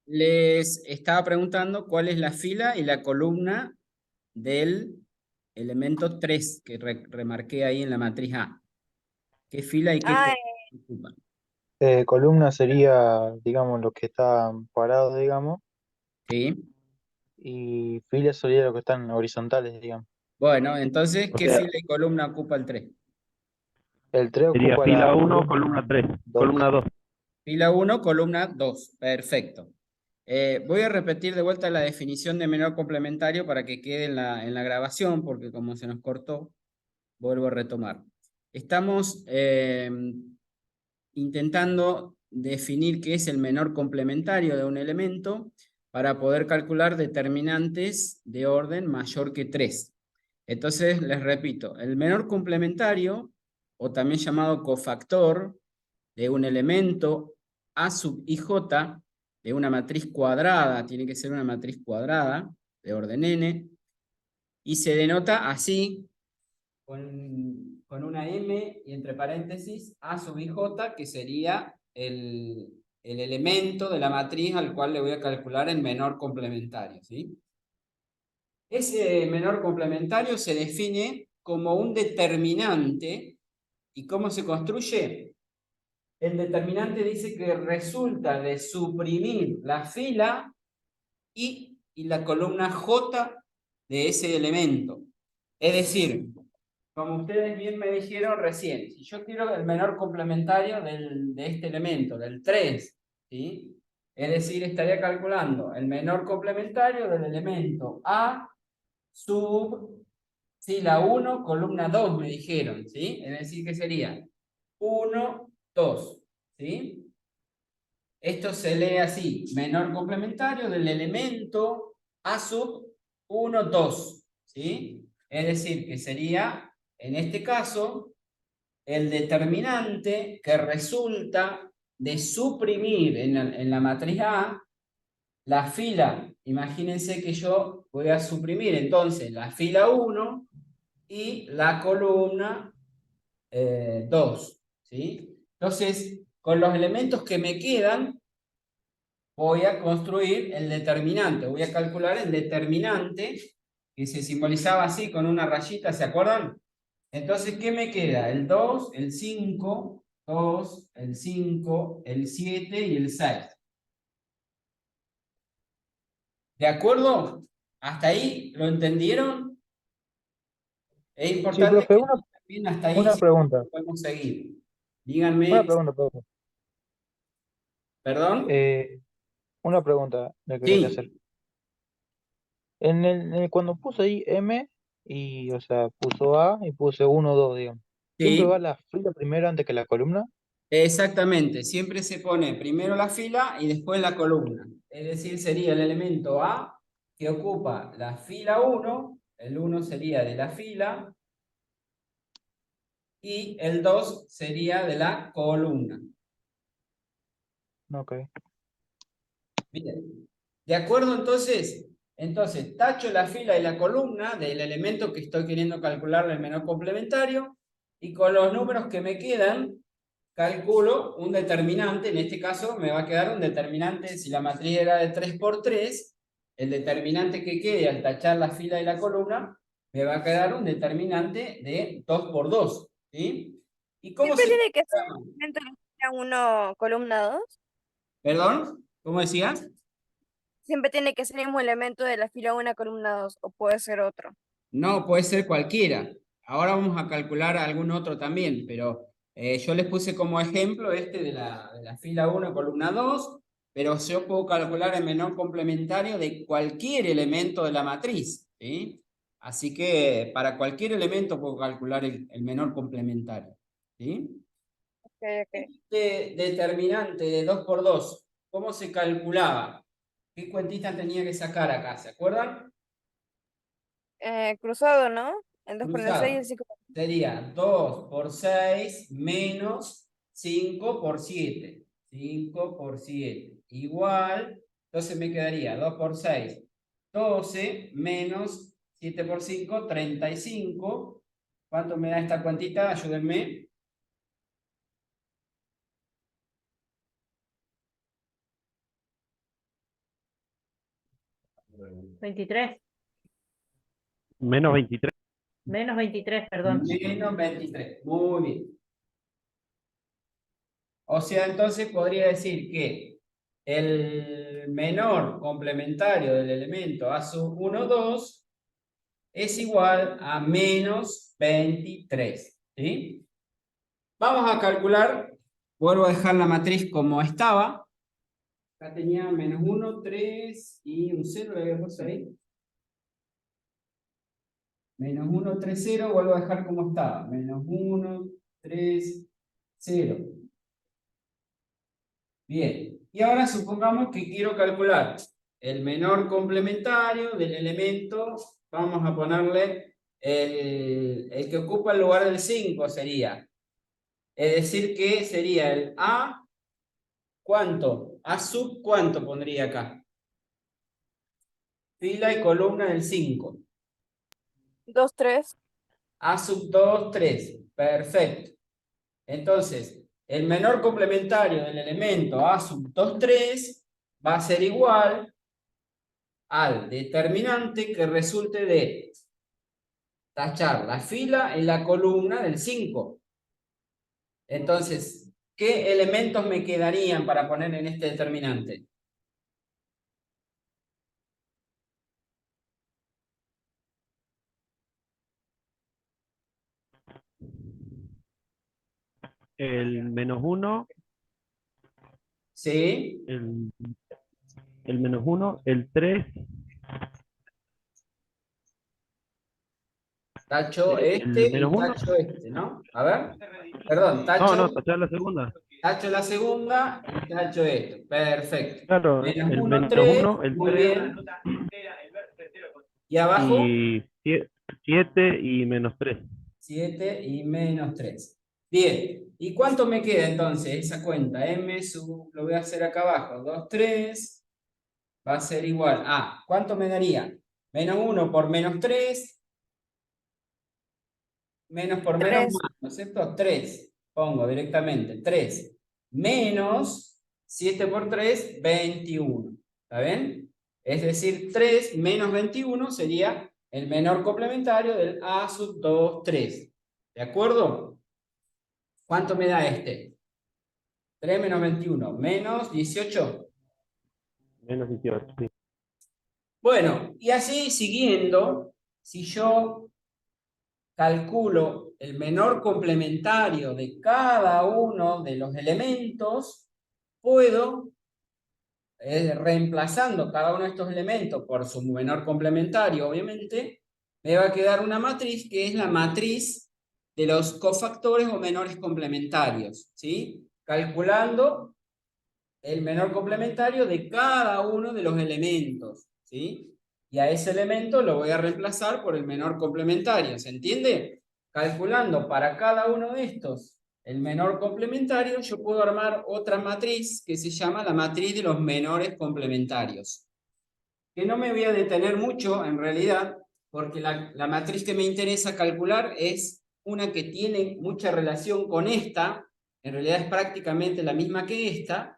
les estaba preguntando cuál es la fila y la columna del elemento 3 que remarqué ahí en la matriz A. ¿Qué fila y qué Ah, columna ocupan? Columna sería, digamos, lo que está parado, digamos, ¿Sí? y filas sería lo que están horizontales, digamos. Bueno, entonces, O ¿qué sea, fila y columna ocupa el 3? El 3 sería ocupa fila la uno, columna columna 3, 2. columna 2. Fila 1, columna 2. Perfecto. Voy a repetir de vuelta la definición de menor complementario para que quede en la grabación, porque como se nos cortó, vuelvo a retomar. Estamos intentando definir qué es el menor complementario de un elemento para poder calcular determinantes de orden mayor que 3. Entonces, les repito, el menor complementario, o también llamado cofactor, de un elemento A sub ij de una matriz cuadrada, tiene que ser una matriz cuadrada de orden n, y se denota así, con una M y entre paréntesis A sub ij, que sería el elemento de la matriz al cual le voy a calcular el menor complementario, ¿sí? Ese menor complementario se define como un determinante. ¿Y cómo se construye? El determinante dice que resulta de suprimir la fila y la columna J de ese elemento. Es decir, como ustedes bien me dijeron recién, si yo quiero el menor complementario de este elemento, del 3, ¿sí? Es decir, estaría calculando el menor complementario del elemento A sub fila 1, columna 2, me dijeron, ¿sí? Es decir, que sería 1, 2, ¿sí? Esto se lee así, menor complementario del elemento A sub 1, 2, ¿sí? Es decir, que sería, en este caso, el determinante que resulta de suprimir en la matriz A la fila. Imagínense que yo voy a suprimir entonces la fila 1 y la columna 2, ¿sí? Entonces, con los elementos que me quedan, voy a construir el determinante, voy a calcular el determinante que se simbolizaba así con una rayita, ¿se acuerdan? Entonces, ¿qué me queda? El 2, el 5, 2, el 5, el 7 y el 6. ¿De acuerdo? ¿Hasta ahí lo entendieron? Es Sí, importante profe, que también hasta ahí una sí pregunta, podemos seguir. una Díganme, pregunta, profe. ¿perdón? Eh, una pregunta le quería hacer. Sí, Cuando puso ahí M, y, o sea, puso A y puse 1, 2, digamos. ¿Siempre va sí. la fila primero antes que la columna? Exactamente, siempre se pone primero la fila y después la columna. Es decir, sería el elemento A que ocupa la fila 1, el 1 sería de la fila y el 2 sería de la columna. Ok. Bien. ¿De acuerdo entonces? Entonces, tacho la fila y la columna del elemento que estoy queriendo calcular el menor complementario y con los números que me quedan calculo un determinante, en este caso me va a quedar un determinante, si la matriz era de 3 por 3, el determinante que quede al tachar la fila y la columna, me va a quedar un determinante de 2 por 2, ¿sí? ¿Y cómo siempre se tiene que ser llama? elemento de la fila 1, columna 2. ¿Perdón? ¿Cómo decías? Siempre tiene que ser el mismo elemento de la fila 1, columna 2, o puede ser otro. No, puede ser cualquiera. Ahora vamos a calcular algún otro también, pero yo les puse como ejemplo este de la fila 1, columna 2, pero yo puedo calcular el menor complementario de cualquier elemento de la matriz, ¿sí? Así que para cualquier elemento puedo calcular el menor complementario, ¿sí? Ok, ok. Este determinante de 2 por 2, ¿cómo se calculaba? ¿Qué cuentita tenía que sacar acá? ¿Se acuerdan? Cruzado, ¿no? El 2 con el 6 y el Cruzado. 5. Sería 2 por 6 menos 5 por 7. 5 por 7. Igual, entonces me quedaría 2 por 6, 12 menos 7 por 5, 35. ¿Cuánto me da esta cuantita? Ayúdenme. 23. Menos 23. Menos 23, perdón. Menos 23. Muy bien. O sea, entonces podría decir que el menor complementario del elemento A sub 1, 2 es igual a menos 23. ¿Sí? Vamos a calcular, vuelvo a dejar la matriz como estaba. Acá tenía menos 1, 3 y un 0, le había puesto ahí. Menos 1, 3, 0, vuelvo a dejar como estaba. Menos 1, 3, 0. Bien, y ahora supongamos que quiero calcular el menor complementario del elemento, vamos a ponerle el que ocupa el lugar del 5 sería. Es decir que sería el A, ¿cuánto? A sub, ¿cuánto pondría acá? Fila y columna del 5. 2, 3. A sub 2, 3. Perfecto. Entonces, el menor complementario del elemento A sub 2, 3 va a ser igual al determinante que resulte de tachar la fila en la columna del 5. Entonces, ¿qué elementos me quedarían para poner en este determinante? El menos 1, ¿Sí? el menos 1, el 3, Tacho el este menos y 1. tacho este, ¿no? A ver. Perdón, No, tachar la segunda. tacho la segunda y tacho esto. Perfecto. Claro, Menos el 1, menos 3. 1, el Muy 3 bien. Y abajo, y 7 y menos 3. 7 y menos 3. Bien. ¿Y cuánto me queda entonces esa cuenta? M sub, lo voy a hacer acá abajo. 2, 3. Va a ser igual a, ¿cuánto me daría? Menos 1 por menos 3, menos por menos 3. más, ¿no es cierto? 3, pongo directamente, 3, menos 7 por 3, 21, ¿está bien? Es decir, 3 menos 21 sería el menor complementario del A sub 2, 3, ¿de acuerdo? ¿Cuánto me da este? 3 menos 21, menos 18. Menos 18, sí. Bueno, y así siguiendo, si yo calculo el menor complementario de cada uno de los elementos, puedo, reemplazando cada uno de estos elementos por su menor complementario, obviamente, me va a quedar una matriz que es la matriz de los cofactores o menores complementarios, ¿sí? Calculando el menor complementario de cada uno de los elementos, ¿sí? Y a ese elemento lo voy a reemplazar por el menor complementario, ¿se entiende? Calculando para cada uno de estos el menor complementario, yo puedo armar otra matriz que se llama la matriz de los menores complementarios. Que no me voy a detener mucho, en realidad, porque la matriz que me interesa calcular es una que tiene mucha relación con esta, en realidad es prácticamente la misma que esta,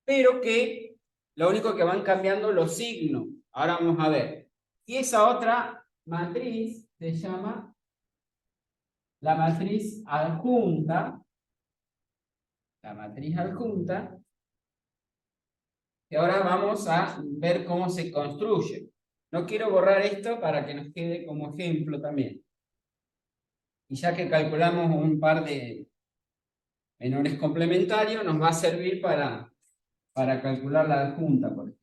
pero que lo único que van cambiando los signos. Ahora vamos a ver. Y esa otra matriz se llama la matriz adjunta. La matriz adjunta. Y ahora vamos a ver cómo se construye. No quiero borrar esto para que nos quede como ejemplo también. Y ya que calculamos un par de menores complementarios, nos va a servir para calcular la adjunta, por ejemplo.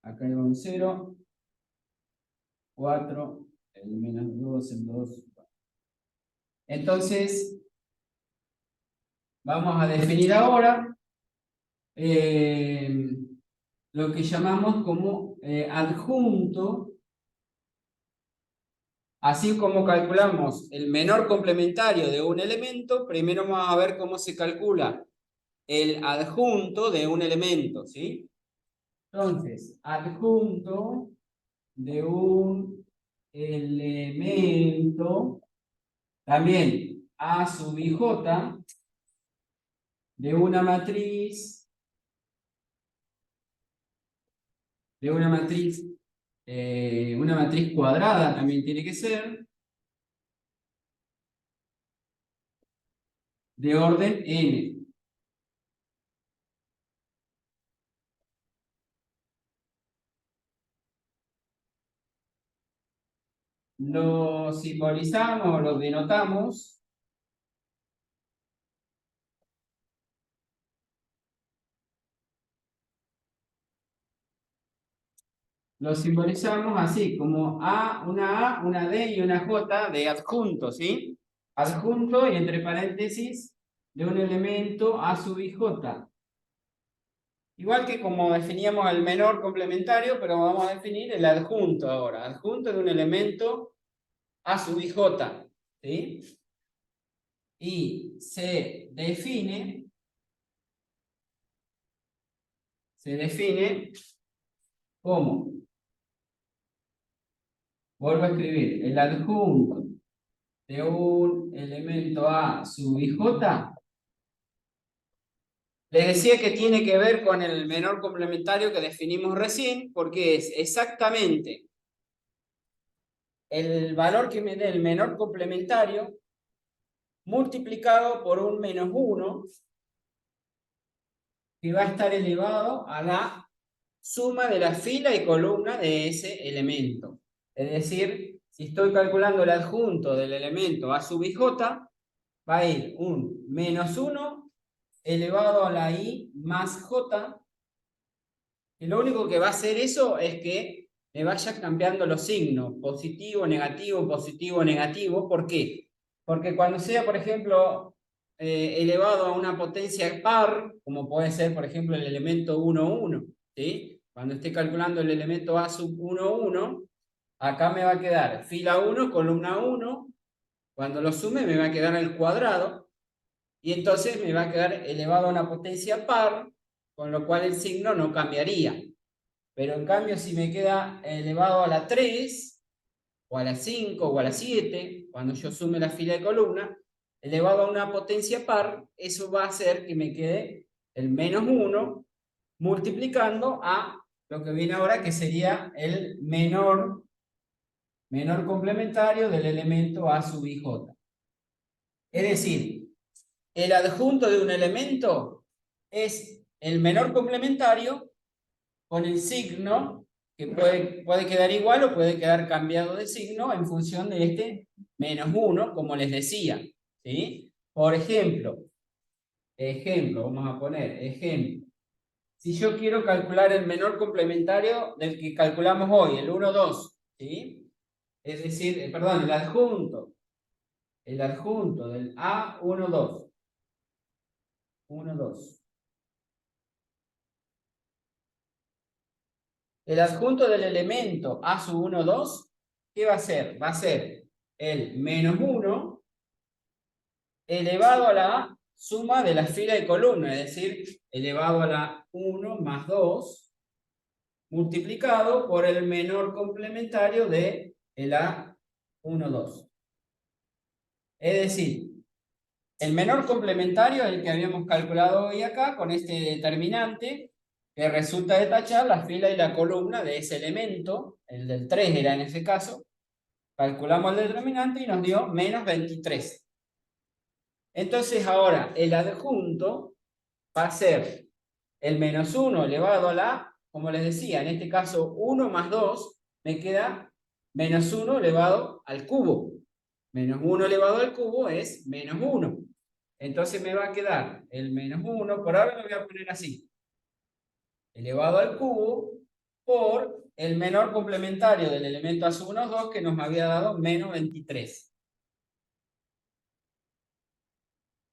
Acá lleva un 0, 4, el menos 2, el 2. Entonces, vamos a definir ahora lo que llamamos como adjunto. Así como calculamos el menor complementario de un elemento, primero vamos a ver cómo se calcula el adjunto de un elemento, ¿sí? Entonces, adjunto de un elemento, también A sub i j, de una matriz de una matriz cuadrada también tiene que ser, de orden n. Lo simbolizamos, lo denotamos así, como A, una D y una J de adjunto, ¿sí? Adjunto y entre paréntesis de un elemento A sub IJ. Igual que como definíamos el menor complementario, pero vamos a definir el adjunto ahora. Adjunto de un elemento A sub IJ, ¿sí? Y se define como, vuelvo a escribir, el adjunto de un elemento A sub IJ. Les decía que tiene que ver con el menor complementario que definimos recién, porque es exactamente el valor que me dé el menor complementario multiplicado por un menos 1, que va a estar elevado a la suma de la fila y columna de ese elemento. Es decir, si estoy calculando el adjunto del elemento A sub IJ, va a ir un menos 1 elevado a la I más J, y lo único que va a hacer eso es que me vaya cambiando los signos, positivo, negativo, negativo. ¿Por qué? Porque cuando sea, por ejemplo, elevado a una potencia par, como puede ser, por ejemplo, el elemento 1, 1, ¿sí? Cuando esté calculando el elemento A sub 1, 1, acá me va a quedar fila 1, columna 1, cuando lo sume me va a quedar el cuadrado, y entonces me va a quedar elevado a una potencia par, con lo cual el signo no cambiaría. Pero en cambio, si me queda elevado a la 3, o a la 5, o a la 7, cuando yo sume la fila de columna, elevado a una potencia par, eso va a hacer que me quede el menos 1 multiplicando a lo que viene ahora, que sería el menor complementario del elemento A sub IJ. Es decir, el adjunto de un elemento es el menor complementario con el signo, que puede quedar igual o puede quedar cambiado de signo en función de este menos 1, como les decía, ¿sí? Por ejemplo, vamos a poner ejemplo. Si yo quiero calcular el menor complementario del que calculamos hoy, el 1, 2, ¿sí? Es decir, perdón, el adjunto del A 1, 2. 1, 2. El adjunto del elemento A sub 1, 2, ¿qué va a ser? Va a ser el menos 1 elevado a la suma de la fila de columna, es decir, elevado a la 1 más 2, multiplicado por el menor complementario de el A 1, 2. Es decir, el menor complementario es el que habíamos calculado hoy acá, con este determinante, que resulta de tachar la fila y la columna de ese elemento, el del 3 era en ese caso. Calculamos el determinante y nos dio menos 23. Entonces ahora el adjunto va a ser el menos 1 elevado a la, como les decía, en este caso 1 más 2, me queda menos 1 elevado al cubo. Menos 1 elevado al cubo es menos 1. Entonces me va a quedar el menos 1, por ahora lo voy a poner así, elevado al cubo por el menor complementario del elemento A sub 1, 2, que nos había dado menos 23.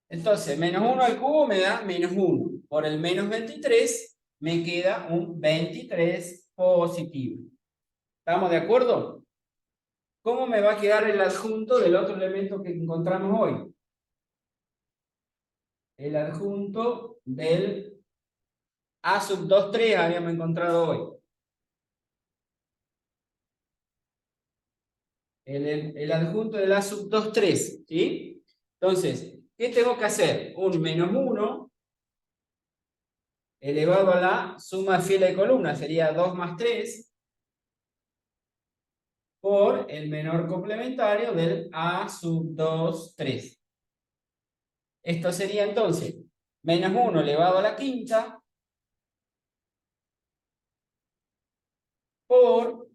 Entonces, menos 1 al cubo me da menos 1. Por el menos 23 me queda un 23 positivo. ¿Estamos de acuerdo? ¿Cómo me va a quedar el adjunto del otro elemento que encontramos hoy? El adjunto del A sub 2, 3 habíamos encontrado hoy. El adjunto del A sub 2, 3, ¿sí? Entonces, ¿qué tengo que hacer? Un menos 1 elevado a la suma de fila y columna, sería 2 más 3, por el menor complementario del A sub 2, 3. Esto sería entonces menos 1 elevado a la quinta por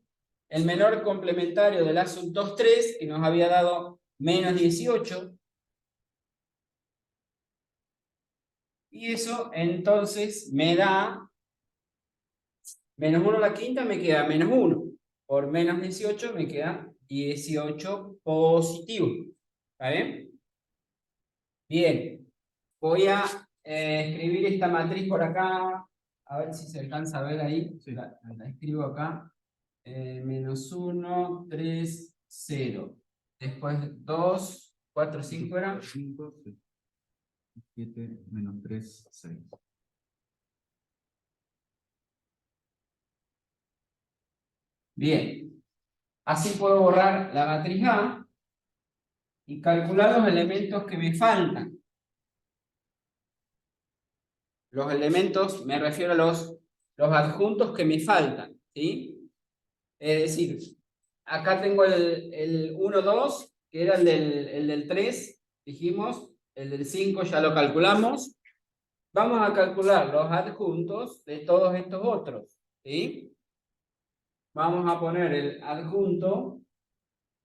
el menor complementario del A sub 2, 3, que nos había dado menos 18. Y eso entonces me da menos 1 a la quinta, me queda menos 1. Por menos 18 me queda 18 positivo. ¿Está bien? Bien. Voy a escribir esta matriz por acá. A ver si se alcanza a ver ahí. La escribo acá. Menos 1, 3, 0. Después 2, 4, 5 era. 5, 7, menos 3, 6. Bien. Así puedo borrar la matriz A y calcular los elementos que me faltan. Los elementos, me refiero a los adjuntos que me faltan, ¿sí? Es decir, acá tengo el 1, 2, que era el del 3, dijimos, el del 5 ya lo calculamos. Vamos a calcular los adjuntos de todos estos otros, ¿sí? Vamos a poner el adjunto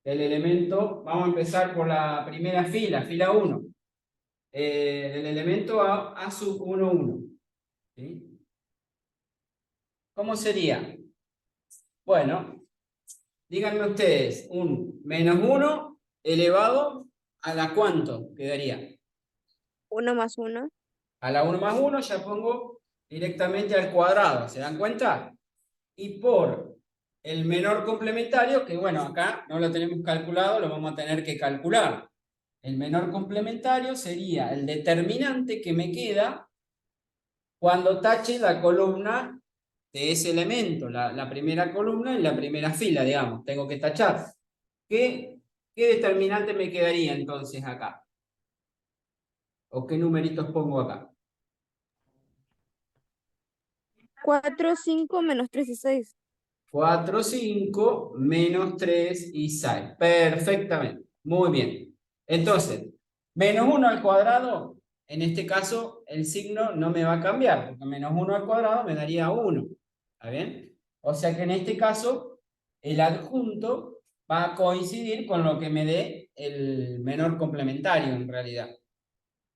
del elemento, vamos a empezar por la primera fila, fila 1. Del elemento A sub 1, 1. ¿Sí? ¿Cómo sería? Bueno, díganme ustedes, un menos 1 elevado a la ¿cuánto quedaría? 1 más 1. A la 1 más 1 ya pongo directamente al cuadrado, ¿se dan cuenta? Y por el menor complementario, que bueno, acá no lo tenemos calculado, lo vamos a tener que calcular. El menor complementario sería el determinante que me queda cuando tache la columna de ese elemento, la primera columna y la primera fila, digamos, tengo que tachar. ¿Qué determinante me quedaría entonces acá? ¿O qué numeritos pongo acá? 4, 5, menos 3 y 6. 4, 5, menos 3 y 6. Perfectamente. Muy bien. Entonces, menos 1 al cuadrado, en este caso el signo no me va a cambiar, porque menos 1 al cuadrado me daría 1. ¿Está bien? O sea que en este caso el adjunto va a coincidir con lo que me dé el menor complementario en realidad.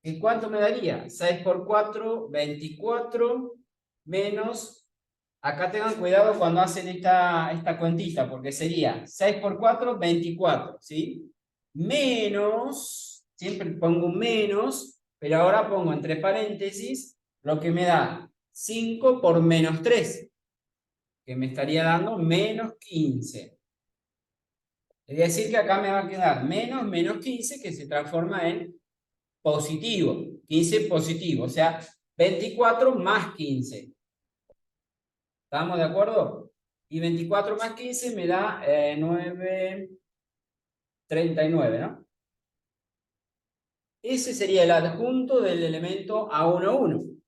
¿Y cuánto me daría? 6 por 4, 24, menos... Acá tengan cuidado cuando hacen esta cuentita, porque sería 6 por 4, 24, ¿sí? Menos, siempre pongo un menos, pero ahora pongo entre paréntesis lo que me da 5 por menos 3, que me estaría dando menos 15. Es decir que acá me va a quedar menos 15, que se transforma en positivo, 15 positivo, o sea, 24 más 15. ¿Estamos de acuerdo? Y 24 más 15 me da 9, 39, ¿no? Ese sería el adjunto del elemento A11.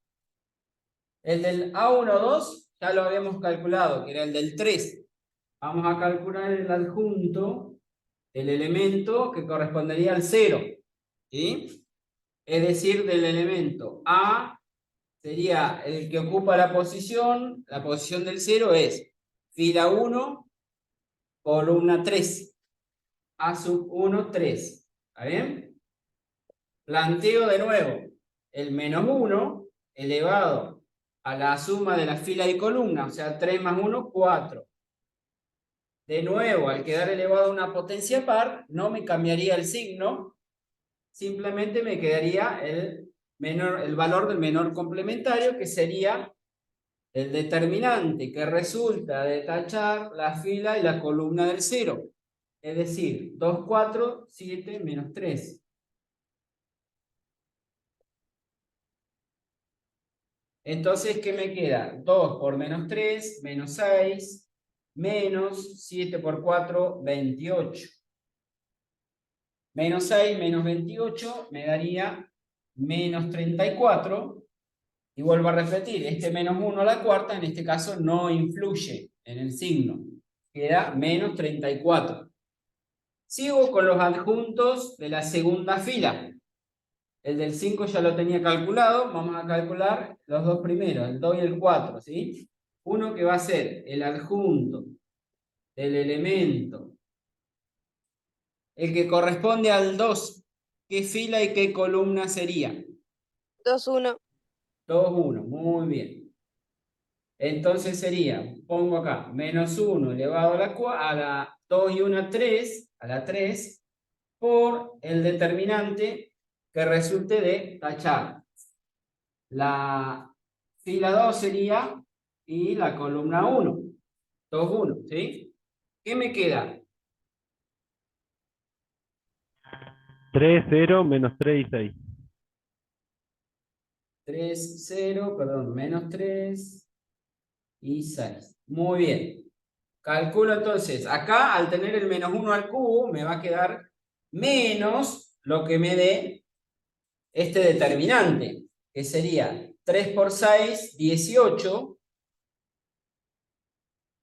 El del A12 ya lo habíamos calculado, que era el del 3. Vamos a calcular el adjunto del elemento que correspondería al 0. ¿Sí? Es decir, del elemento A sería el que ocupa la posición del 0 es fila 1, columna 3, A sub 1, 3. ¿Está bien? Planteo de nuevo el menos 1 elevado a la suma de la fila y columna, o sea, 3 más 1, 4. De nuevo, al quedar elevado a una potencia par, no me cambiaría el signo, simplemente me quedaría el valor del menor complementario, que sería el determinante que resulta de tachar la fila y la columna del 0. Es decir, 2, 4, 7, menos 3. Entonces, ¿qué me queda? 2 por menos 3, menos 6, menos 7 por 4, 28. Menos 6, menos 28 me daría menos 34, Y vuelvo a repetir, este menos 1 a la cuarta, en este caso no influye en el signo. Queda menos 34. Sigo con los adjuntos de la segunda fila. El del 5 ya lo tenía calculado, vamos a calcular los dos primeros, el 2 y el 4, ¿sí? Uno que va a ser el adjunto del elemento, el que corresponde al 2, ¿qué fila y qué columna sería? 2, 1. 2, 1, muy bien. Entonces sería, pongo acá, menos 1 elevado a la 2 y 1, 3, a la 3, por el determinante que resulte de tachar. La fila 2 sería, y la columna 1, 2, 1, ¿sí? ¿Qué me queda? 3, 0, menos 3 y 6. 3, 0, perdón, menos 3 y 6. Muy bien. Calculo entonces, acá al tener el menos 1 al cubo, me va a quedar menos lo que me dé este determinante, que sería 3 por 6, 18,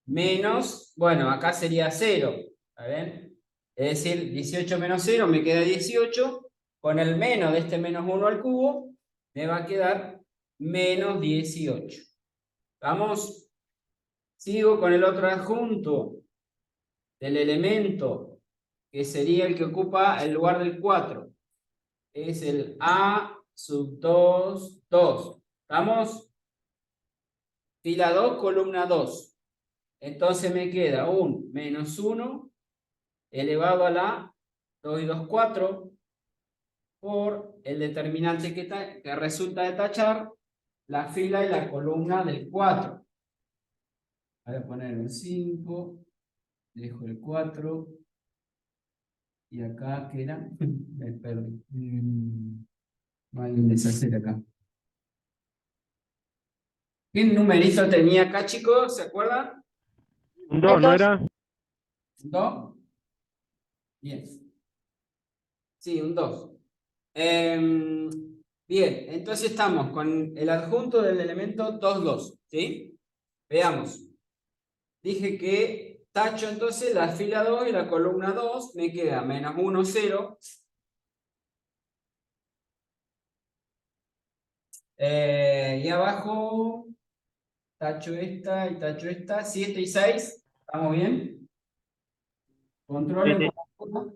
menos, bueno, acá sería 0, ¿está bien? Es decir, 18 menos 0 me queda 18, con el menos de este menos 1 al cubo, me va a quedar menos 18. ¿Vamos? Sigo con el otro adjunto del elemento, que sería el que ocupa el lugar del 4. Es el A sub 2, 2. ¿Estamos? Fila 2, columna 2. Entonces me queda un menos 1 elevado a la 2 y 2, 4 por el determinante que resulta de tachar la fila y la columna del 4. Voy a poner un 5, dejo el 4 y acá queda, perdón, hay un deshacer acá. ¿Qué numerito tenía acá, chicos? ¿Se acuerdan? Un 2, ¿no dos. era? ¿Un 2? Bien. Sí, un 2. Bien, entonces estamos con el adjunto del elemento 2, 2, ¿sí? Veamos. Dije que tacho entonces la fila 2 y la columna 2, me queda menos 1, 0. Y abajo tacho esta y tacho esta, 7 y 6, ¿estamos bien? Controlen Sí, por las dudas.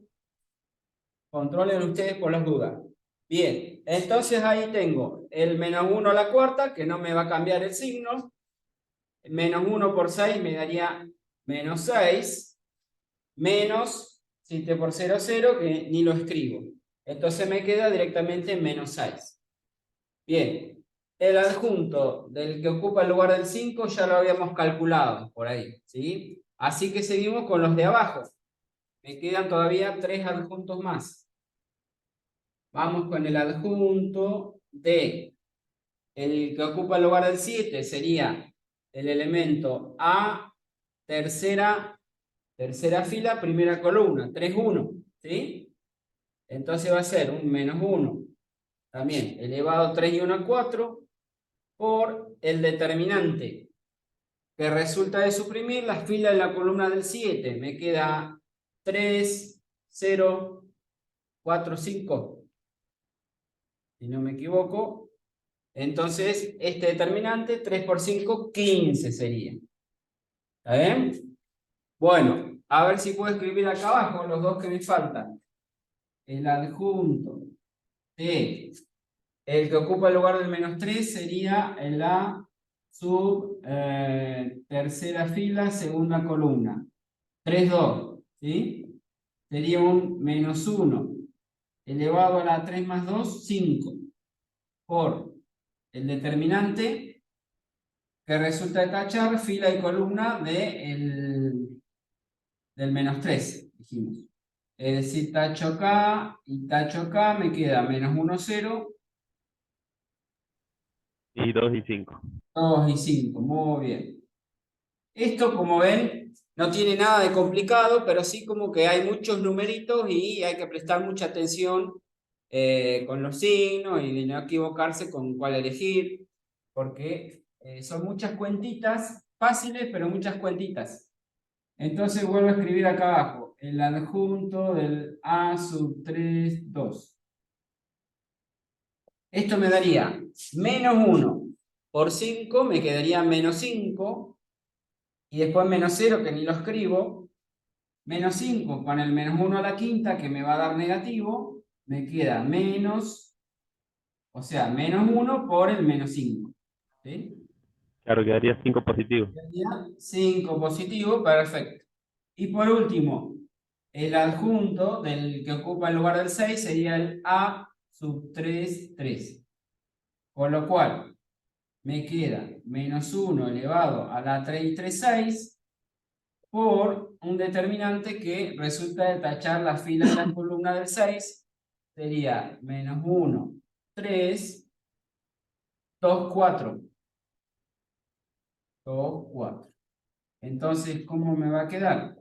Controlen ustedes por las dudas. Bien, entonces ahí tengo el menos 1 a la cuarta, que no me va a cambiar el signo. Menos 1 por 6 me daría menos 6, menos 7 por 0, 0, que ni lo escribo. Entonces me queda directamente menos 6. Bien, el adjunto del que ocupa el lugar del 5 ya lo habíamos calculado por ahí, ¿sí? Así que seguimos con los de abajo. Me quedan todavía 3 adjuntos más. Vamos con el adjunto de el que ocupa el lugar del 7, sería el elemento A, tercera fila, primera columna, 3, 1, ¿sí? Entonces va a ser un menos 1, también elevado 3 y 1 a 4, por el determinante que resulta de suprimir la fila en la columna del 7. Me queda 3, 0, 4, 5, si no me equivoco. Entonces, este determinante, 3 por 5, 15 sería. ¿Está bien? Bueno, a ver si puedo escribir acá abajo los dos que me faltan. El adjunto de el que ocupa el lugar del menos 3 sería en la sub tercera fila, segunda columna. 3, 2, ¿sí? Sería un menos 1 elevado a la 3 más 2, 5, por el determinante que resulta de tachar fila y columna del menos 3, dijimos. Es decir, tacho acá y tacho acá, me queda menos 1, 0. y 2 y 5. 2 y 5, muy bien. Esto, como ven, no tiene nada de complicado, pero sí como que hay muchos numeritos y hay que prestar mucha atención con los signos y no equivocarse con cuál elegir, porque son muchas cuentitas, fáciles, pero muchas cuentitas. Entonces vuelvo a escribir acá abajo, el adjunto del A sub 3, 2. Esto me daría menos 1 por 5, me quedaría menos 5, y después menos 0, que ni lo escribo, menos 5 con el menos 1 a la quinta, que me va a dar negativo, me queda menos, o sea, menos 1 por el menos 5. ¿Sí? Claro, quedaría 5 positivo. Quedaría 5 positivo, perfecto. Y por último, el adjunto del que ocupa el lugar del 6 sería el A sub 3, 3. Con lo cual, me queda menos 1 elevado a la 36 por un determinante que resulta de tachar la fila de la columna del 6. Sería menos 1, 3, 2, 4. 2, 4. Entonces, ¿cómo me va a quedar?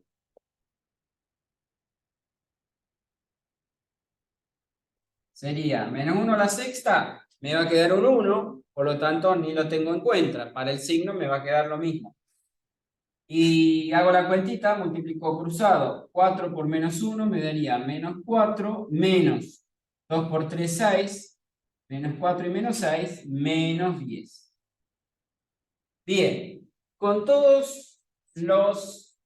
Sería menos 1 a la sexta, me va a quedar un 1, por lo tanto ni lo tengo en cuenta. Para el signo me va a quedar lo mismo. Y hago la cuentita, multiplico cruzado. 4 por menos 1 me daría menos 4, menos 2 por 3, 6, menos 4 y menos 6, menos 10. Bien, con todos los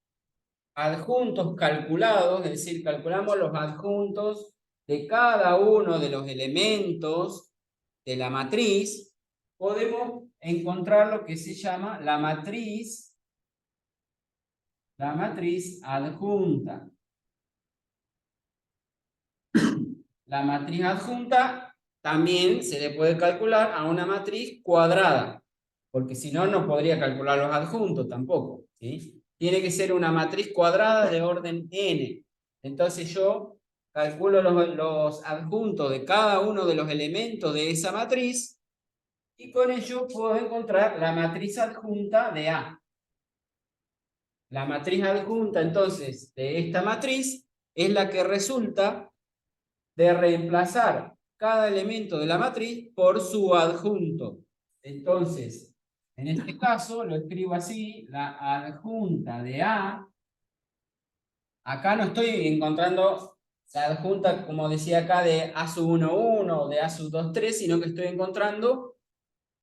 adjuntos calculados, es decir, calculamos los adjuntos de cada uno de los elementos de la matriz, podemos encontrar lo que se llama la matriz adjunta. La matriz adjunta también se le puede calcular a una matriz cuadrada, porque si no, no podría calcular los adjuntos tampoco, ¿sí? Tiene que ser una matriz cuadrada de orden n. Entonces yo calculo los adjuntos de cada uno de los elementos de esa matriz y con ello puedo encontrar la matriz adjunta de A. La matriz adjunta, entonces, de esta matriz es la que resulta de reemplazar cada elemento de la matriz por su adjunto. Entonces, en este caso, lo escribo así, la adjunta de A. Acá no estoy encontrando la adjunta, como decía acá, de A sub 1, 1 o de A sub 2, 3, sino que estoy encontrando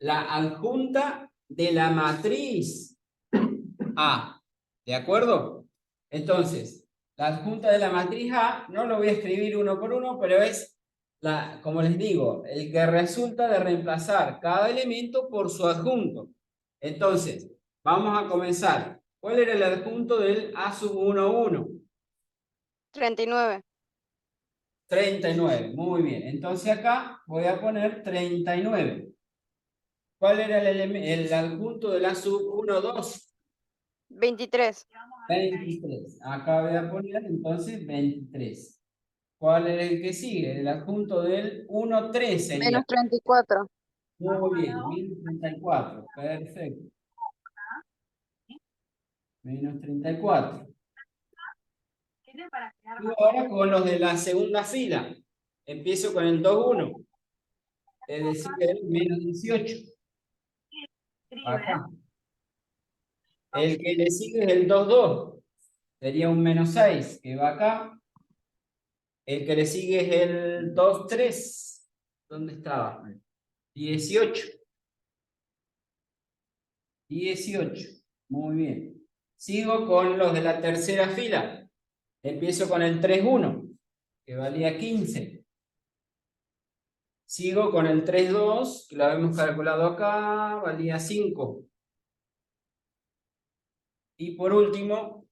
la adjunta de la matriz A. ¿De acuerdo? Entonces, la adjunta de la matriz A, no lo voy a escribir uno por uno, pero es, como les digo, el que resulta de reemplazar cada elemento por su adjunto. Entonces, vamos a comenzar. ¿Cuál era el adjunto del A sub 1, 1? 39. 39, muy bien. Entonces acá voy a poner 39. ¿Cuál era el adjunto del A sub 1, 2? 23. 23. Acá voy a poner entonces 23. ¿Cuál es el que sigue? El adjunto del 1, 3 sería. Menos 34. Muy bien, menos 34. Perfecto. Menos 34. Y ahora con los de la segunda fila. Empiezo con el 2, 1. Es decir, el menos 18. Acá. El que le sigue es el 2, 2. Sería un menos 6, que va acá. El que le sigue es el 2, 3. ¿Dónde estaba? 18. 18. Muy bien. Sigo con los de la tercera fila. Empiezo con el 3, 1, que valía 15. Sigo con el 3, 2, que lo habíamos calculado acá, valía 5. Y por último,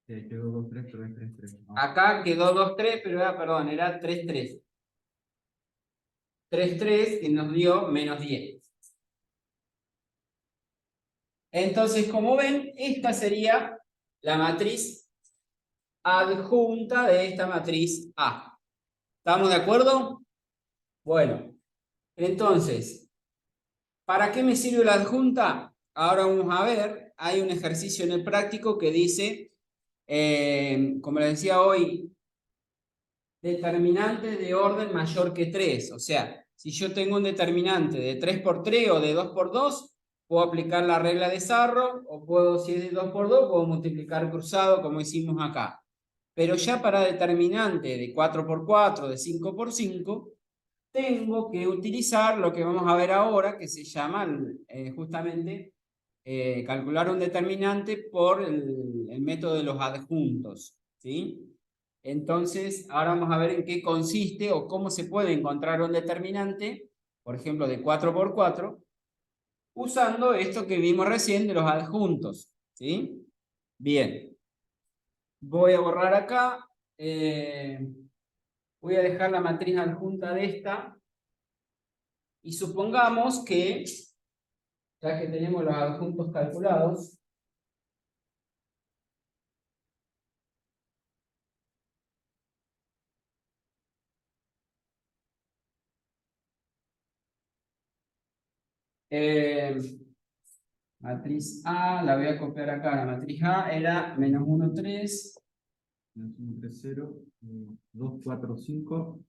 Quedó 2, 3, pero es 3, 3. acá quedó 2, 3, pero perdón, era 3, 3. 3, 3, que nos dio menos 10. Entonces, como ven, esta sería la matriz adjunta de esta matriz A. ¿Estamos de acuerdo? Bueno, entonces, ¿para qué me sirve la adjunta? Ahora vamos a ver, hay un ejercicio en el práctico que dice, como les decía hoy, determinantes de orden mayor que 3. O sea, si yo tengo un determinante de 3 por 3 o de 2 por 2, puedo aplicar la regla de Sarro, o puedo, si es de 2 por 2, puedo multiplicar cruzado como hicimos acá. Pero ya para determinante de 4 por 4, de 5 por 5, tengo que utilizar lo que vamos a ver ahora, que se llama justamente calcular un determinante por el método de los adjuntos, ¿sí? Entonces, ahora vamos a ver en qué consiste o cómo se puede encontrar un determinante, por ejemplo, de 4 por 4, usando esto que vimos recién de los adjuntos, ¿sí? Bien. Voy a borrar acá. Voy a dejar la matriz adjunta de esta. Y supongamos que, ya que tenemos los adjuntos calculados, matriz A, la voy a copiar acá. La matriz A era menos 1, 3. Menos 1, 3, 0. 2, 4, 5.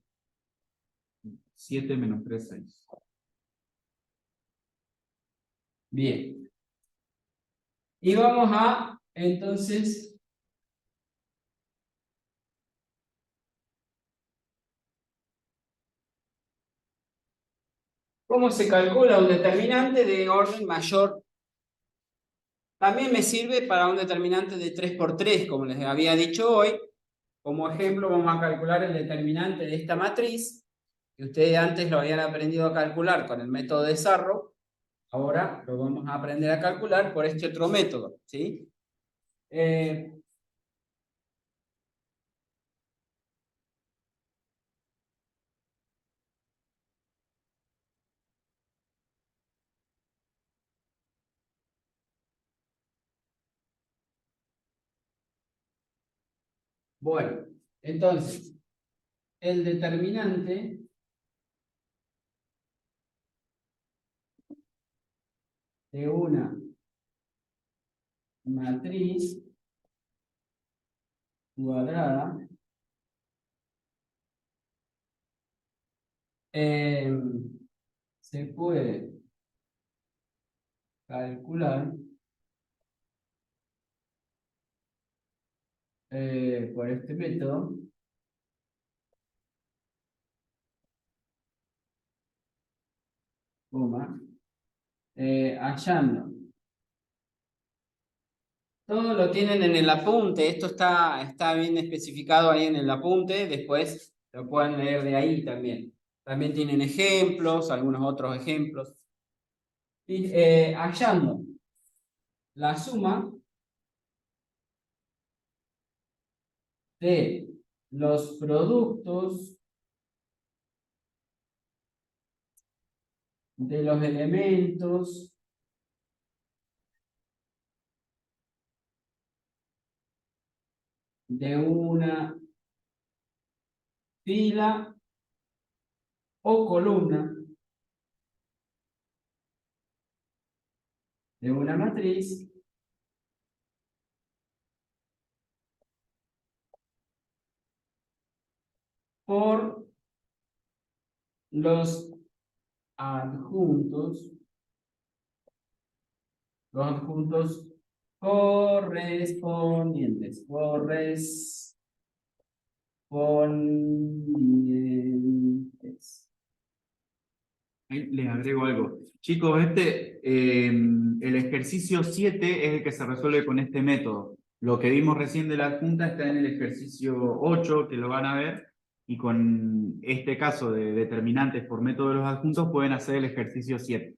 7 menos 3, 6. Bien. Y vamos a, entonces, ¿cómo se calcula un determinante de orden mayor? También me sirve para un determinante de 3 por 3, como les había dicho hoy. Como ejemplo, vamos a calcular el determinante de esta matriz, que ustedes antes lo habían aprendido a calcular con el método de Sarro. Ahora lo vamos a aprender a calcular por este otro método, ¿sí? Bueno, entonces, el determinante de una matriz cuadrada se puede calcular por este método, hallando. Todo lo tienen en el apunte, esto está bien especificado ahí en el apunte, después lo pueden leer de ahí también. También tienen ejemplos, algunos otros ejemplos. Y, hallando la suma de los productos de los elementos de una fila o columna de una matriz por los adjuntos correspondientes. Ahí les agrego algo. Chicos, el ejercicio 7 es el que se resuelve con este método. Lo que vimos recién de la adjunta está en el ejercicio 8, que lo van a ver, y con este caso de determinantes por método de los adjuntos pueden hacer el ejercicio 7.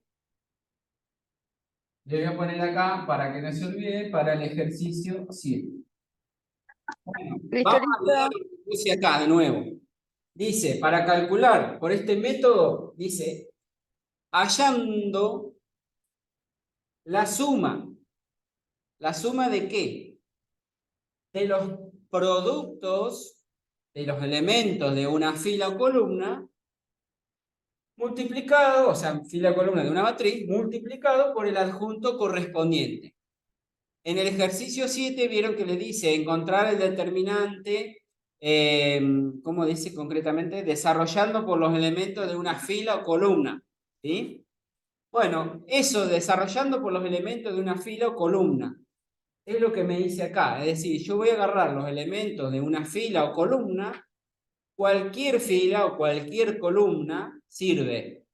Le voy a poner acá, para que no se olvide, para el ejercicio 7. Bueno, Listo, vamos a leer listo. lo que puse acá de nuevo. Dice, para calcular por este método, dice, hallando la suma. ¿La suma de qué? De los productos de los elementos de una fila o columna multiplicado, o sea, fila o columna de una matriz, multiplicado por el adjunto correspondiente. En el ejercicio 7 vieron que le dice encontrar el determinante ¿cómo dice concretamente? Desarrollando por los elementos de una fila o columna, ¿sí? Bueno, eso, desarrollando por los elementos de una fila o columna, es lo que me dice acá. Es decir, yo voy a agarrar los elementos de una fila o columna, cualquier fila o cualquier columna sirve,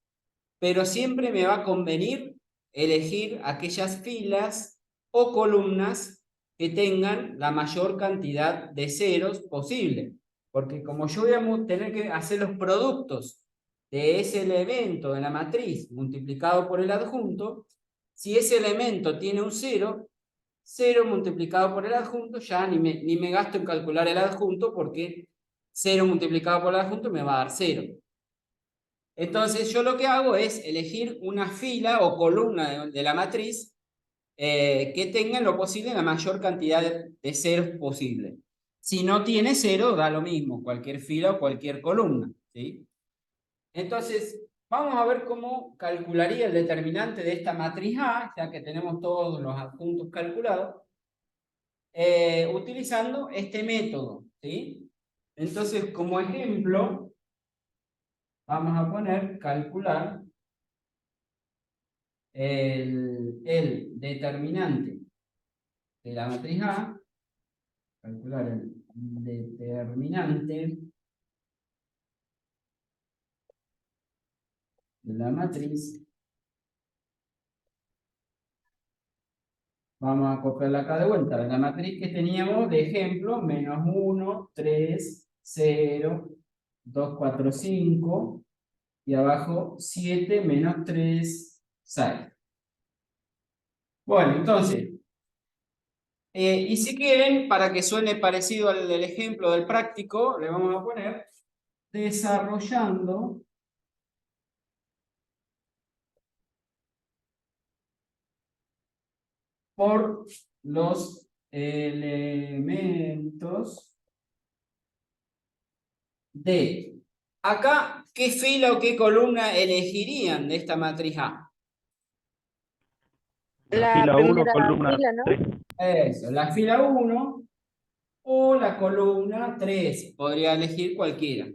pero siempre me va a convenir elegir aquellas filas o columnas que tengan la mayor cantidad de ceros posible, porque como yo voy a tener que hacer los productos de ese elemento de la matriz multiplicado por el adjunto, si ese elemento tiene un 0, 0 multiplicado por el adjunto, ya ni me gasto en calcular el adjunto, porque 0 multiplicado por el adjunto me va a dar 0. Entonces yo lo que hago es elegir una fila o columna de la matriz que tenga en lo posible la mayor cantidad de ceros posible. Si no tiene 0, da lo mismo, cualquier fila o cualquier columna, ¿sí? Entonces, vamos a ver cómo calcularía el determinante de esta matriz A, ya que tenemos todos los adjuntos calculados, utilizando este método, ¿sí? Entonces, como ejemplo, vamos a poner calcular el determinante de la matriz A, calcular el determinante de la matriz. Vamos a copiarla acá de vuelta. De la matriz que teníamos de ejemplo, menos 1, 3, 0, 2, 4, 5, y abajo 7, menos 3, 6. Bueno, entonces, y si quieren, para que suene parecido al del ejemplo del práctico, le vamos a poner desarrollando por los elementos de... Acá, ¿qué fila o qué columna elegirían de esta matriz A? La La fila 1, primera columna fila, ¿no? 3. Eso, la fila 1 o la columna 3. Podría elegir cualquiera.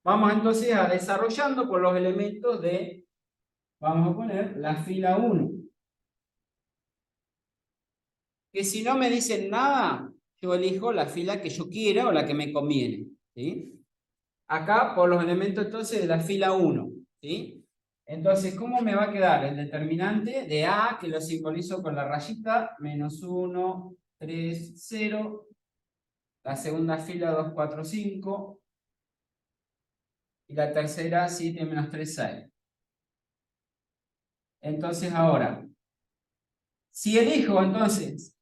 Vamos entonces a desarrollando por los elementos de, vamos a poner la fila 1. Que si no me dicen nada, yo elijo la fila que yo quiera o la que me conviene, ¿sí? Acá por los elementos entonces de la fila 1, ¿sí? Entonces, ¿cómo me va a quedar el determinante de A, que lo simbolizo con la rayita? Menos 1, 3, 0. La segunda fila 2, 4, 5. Y la tercera 7, menos 3, 6. Entonces ahora, si elijo entonces,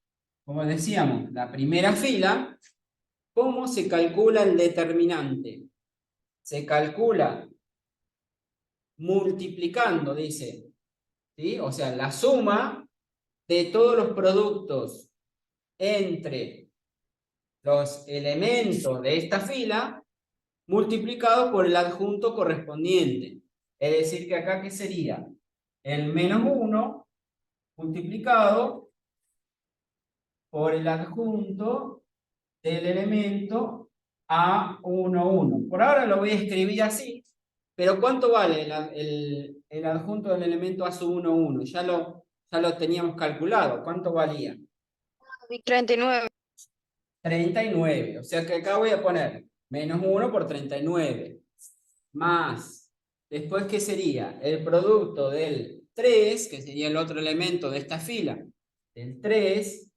como decíamos, la primera fila, ¿cómo se calcula el determinante? Se calcula multiplicando, dice, ¿sí? O sea, la suma de todos los productos entre los elementos de esta fila multiplicado por el adjunto correspondiente. Es decir, que acá, ¿qué sería? El menos 1 multiplicado por el adjunto del elemento A11. Por ahora lo voy a escribir así, pero ¿cuánto vale el adjunto del elemento A11? Ya lo teníamos calculado. ¿Cuánto valía? 39. 39. O sea que acá voy a poner menos 1 por 39. Más, después, ¿qué sería? El producto del 3, que sería el otro elemento de esta fila, del 3,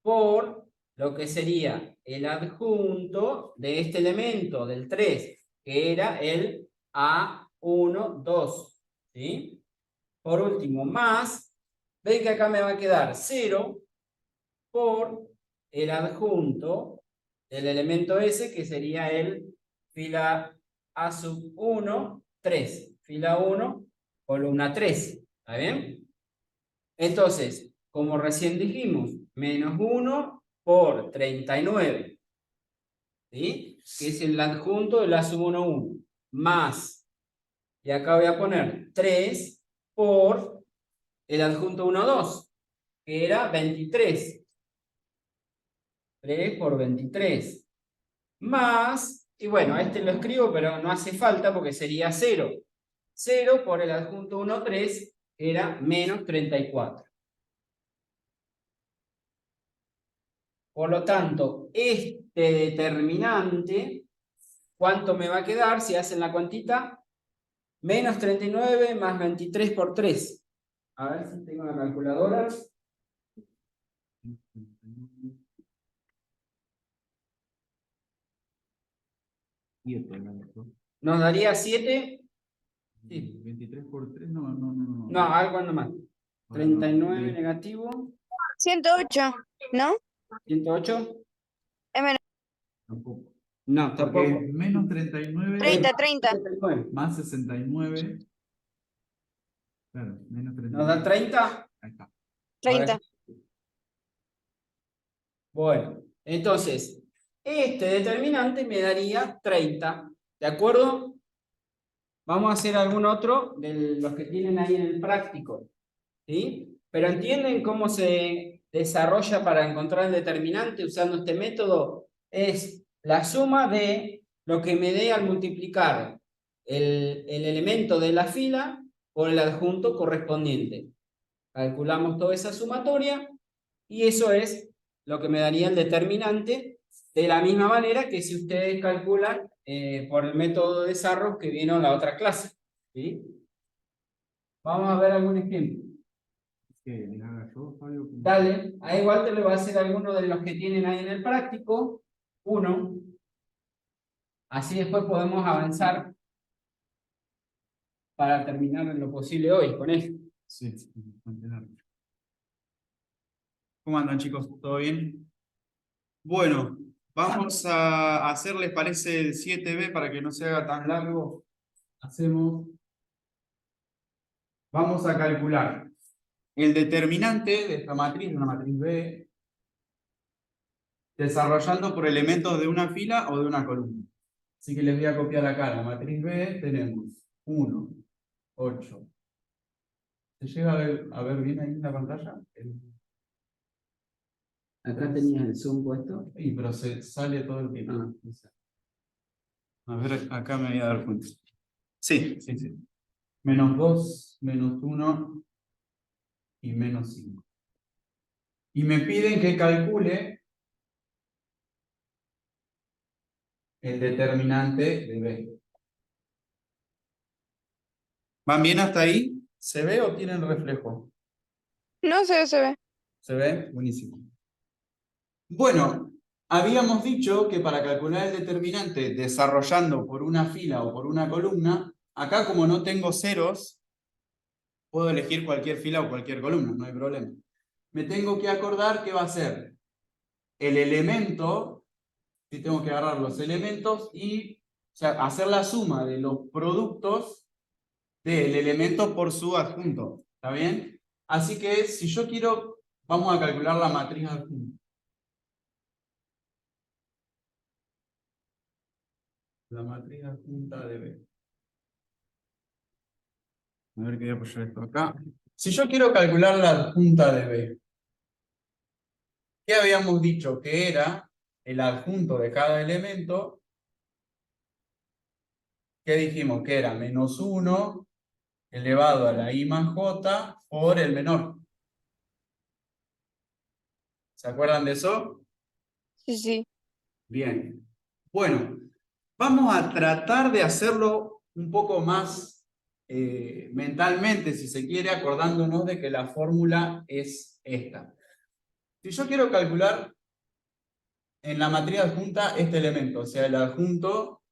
por lo que sería el adjunto de este elemento del 3, que era el A12, ¿sí? Por último, más, ven que acá me va a quedar 0 por el adjunto del elemento S, que sería el fila A1, 3. Fila 1, columna 3. ¿Está bien? Entonces, como recién dijimos, menos 1 por 39. ¿Sí? Que es el adjunto del A1, 1. Más, y acá voy a poner 3 por el adjunto 1, 2, que era 23. 3 por 23. más, y bueno, este lo escribo, pero no hace falta porque sería 0. 0 por el adjunto 1, 3, era menos 34. Por lo tanto, este determinante, ¿cuánto me va a quedar si hacen la cuantita? Menos 39 más 23 por 3. A ver si tengo la calculadora. Nos daría 7. Sí. 23 por 3, no. No, algo nomás. Ahora no. 39 negativo. 108, ¿no? 108. Es menos Tampoco. No, Porque tampoco. es menos 39 30, 30. 39. más 69. Claro, menos 39. ¿Nos da 30? Ahí está. 30. Ahora sí. Bueno, entonces, este determinante me daría 30. ¿De acuerdo? Vamos a hacer algún otro de los que tienen ahí en el práctico. ¿Sí? Pero ¿entienden cómo se desarrolla para encontrar el determinante usando este método? Es la suma de lo que me dé al multiplicar el elemento de la fila por el adjunto correspondiente. Calculamos toda esa sumatoria y eso es lo que me daría el determinante, de la misma manera que si ustedes calculan por el método de Sarro que vino en la otra clase. ¿Sí? Vamos a ver algún ejemplo. ¿Qué? ¿Les haga yo, Fabio? Dale, ahí igual te lo va a hacer alguno de los que tienen ahí en el práctico. Uno. Así después podemos avanzar para terminar en lo posible hoy con eso. Sí, mantener. ¿Cómo andan, chicos? ¿Todo bien? Bueno, vamos a hacer, ¿les parece el 7b para que no se haga tan largo? Vamos a calcular el determinante de esta matriz, una matriz B, desarrollando por elementos de una fila o de una columna. Así que les voy a copiar acá la matriz B, tenemos 1, 8. ¿Se llega a ver bien ahí en la pantalla? Acá tenías el zoom puesto. Sí, pero se sale todo el tiempo. Ah. A ver, acá me voy a dar cuenta. Sí. Menos 2, menos 1 y menos 5. Y me piden que calcule el determinante de B. ¿Van bien hasta ahí? ¿Se ve o tienen reflejo? No sé, se ve. ¿Se ve? Buenísimo. Bueno, habíamos dicho que para calcular el determinante desarrollando por una fila o por una columna, acá como no tengo ceros, puedo elegir cualquier fila o cualquier columna, no hay problema. Me tengo que acordar que va a ser el elemento, si tengo que agarrar los elementos y hacer la suma de los productos del elemento por su adjunto. ¿Está bien? Así que si yo quiero, vamos a calcular la matriz adjunta. La matriz adjunta de B. A ver, que voy a apoyar esto acá. Si yo quiero calcular la adjunta de B, ¿qué habíamos dicho? Que era el adjunto de cada elemento. ¿Qué dijimos? Que era menos 1 elevado a la I más J por el menor. ¿Se acuerdan de eso? Sí, sí. Bien. Bueno, vamos a tratar de hacerlo un poco más mentalmente, si se quiere, acordándonos de que la fórmula es esta. Si yo quiero calcular en la matriz adjunta este elemento, o sea, el adjunto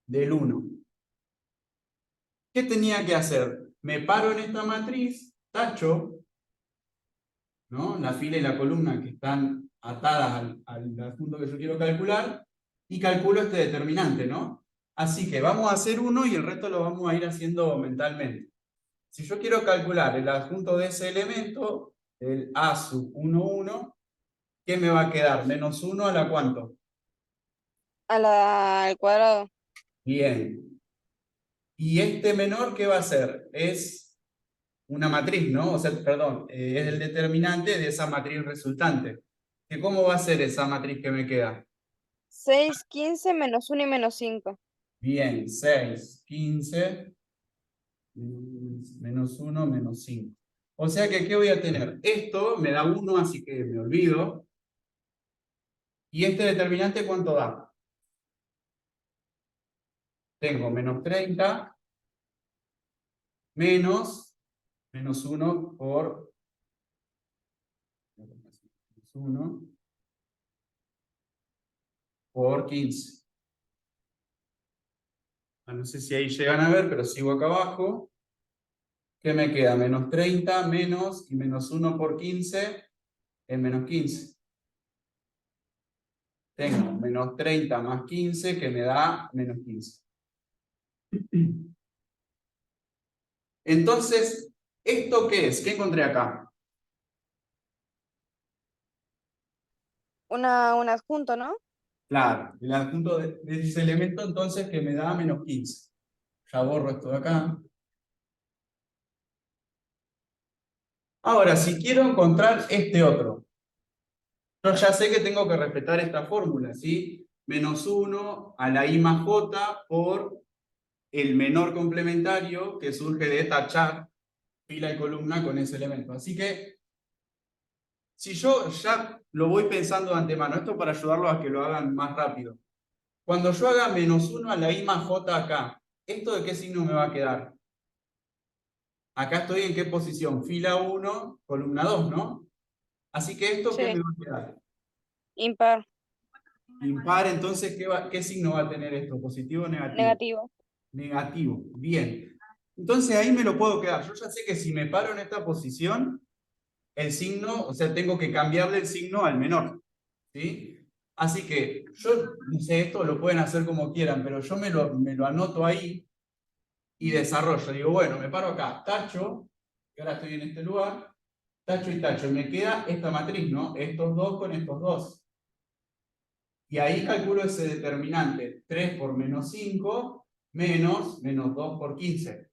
del 1. ¿Qué tenía que hacer? Me paro en esta matriz, tacho, ¿no? La fila y la columna que están atadas al adjunto que yo quiero calcular, y calculo este determinante, ¿no? Así que vamos a hacer uno y el resto lo vamos a ir haciendo mentalmente. Si yo quiero calcular el adjunto de ese elemento, el A sub 1, 1, ¿qué me va a quedar? Menos 1 a la ¿cuánto? Al cuadrado. Bien. ¿Y este menor qué va a ser? Es una matriz, ¿no? O sea, perdón, es el determinante de esa matriz resultante. ¿Que cómo va a ser esa matriz que me queda? 6, 15, menos 1 y menos 5. Bien, 6, 15, menos 1, menos 5. O sea que, ¿qué voy a tener? Esto me da 1, así que me olvido. ¿Y este determinante cuánto da? Tengo menos 30 menos 1 por 1 por 15. No sé si ahí llegan a ver, pero sigo acá abajo. ¿Qué me queda? Menos 30 menos y menos 1 por 15 es menos 15. Tengo menos 30 más 15 que me da menos 15. Entonces, ¿esto qué es? ¿Qué encontré acá? Un adjunto, ¿no? Claro, el adjunto de ese elemento entonces que me da menos 15. Ya borro esto de acá. Ahora, si quiero encontrar este otro, yo ya sé que tengo que respetar esta fórmula, ¿sí? Menos 1 a la I más J por el menor complementario que surge de tachar fila y columna con ese elemento. Así que, si yo ya lo voy pensando de antemano, esto para ayudarlos a que lo hagan más rápido. Cuando yo haga menos 1 a la I más J acá, ¿esto de qué signo me va a quedar? Acá estoy en qué posición, fila 1, columna 2, ¿no? Así que esto, ¿qué me Sí, va a quedar? impar, Impar, entonces, ¿qué signo va a tener esto? ¿Positivo o negativo? negativo. Negativo, bien. Entonces ahí me lo puedo quedar. Yo ya sé que si me paro en esta posición, el signo, o sea, tengo que cambiarle el signo al menor, ¿sí? Así que yo, no sé, esto lo pueden hacer como quieran, pero yo me lo anoto ahí y desarrollo. Digo, bueno, me paro acá, tacho, que ahora estoy en este lugar, tacho y tacho, y me queda esta matriz, ¿no? Estos dos con estos dos. Y ahí calculo ese determinante, 3 por menos 5, menos 2 por 15.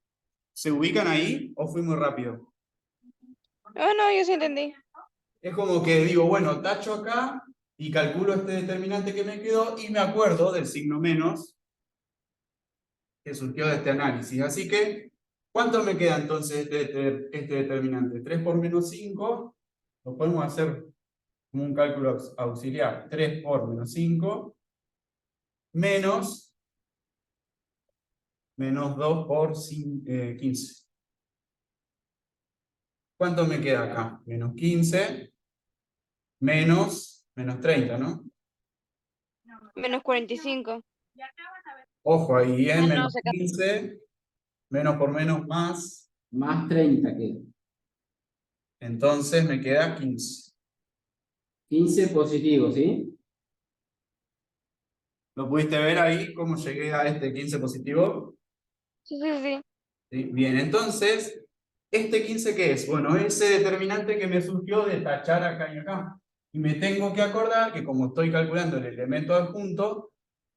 ¿Se ubican ahí o fui muy rápido? Ah, no, yo sí entendí. Es como que digo, bueno, tacho acá y calculo este determinante que me quedó y me acuerdo del signo menos que surgió de este análisis. Así que, ¿cuánto me queda entonces este determinante? 3 por menos 5, lo podemos hacer como un cálculo auxiliar. 3 por menos 5, menos 2 por 15. ¿Cuánto me queda acá? Menos 15, menos 30, ¿no? Menos 45. Ojo ahí, Ah, no, menos se 15, menos por menos más 30 queda. Entonces me queda 15. 15 positivo, ¿sí? ¿Lo pudiste ver ahí cómo llegué a este 15 positivo? Sí, sí, sí. ¿Sí? Bien, entonces, ¿este 15 qué es? Bueno, ese determinante que me surgió de tachar acá y acá. Y me tengo que acordar que como estoy calculando el elemento adjunto,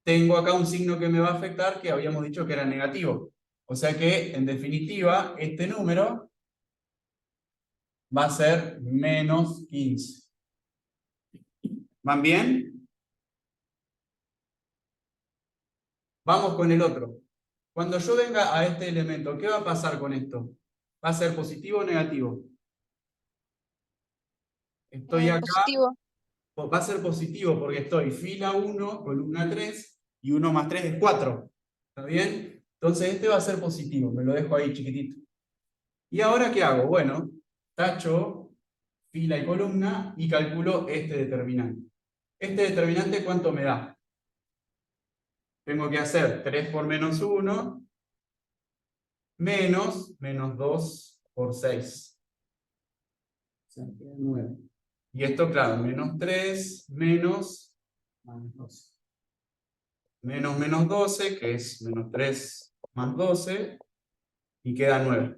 tengo acá un signo que me va a afectar que habíamos dicho que era negativo. O sea que, en definitiva, este número va a ser menos 15. ¿Van bien? Vamos con el otro. Cuando yo venga a este elemento, ¿qué va a pasar con esto? ¿Va a ser positivo o negativo? Estoy acá, Positivo. va a ser positivo porque estoy fila 1, columna 3, y 1 más 3 es 4. ¿Está bien? Entonces este va a ser positivo, me lo dejo ahí chiquitito. ¿Y ahora qué hago? Bueno, tacho fila y columna y calculo este determinante. ¿Este determinante cuánto me da? Tengo que hacer 3 por menos 1 menos 2 por 6. O sea, queda 9. Y esto, claro, menos 3 menos 12. Menos 12, que es menos 3 más 12, y queda 9.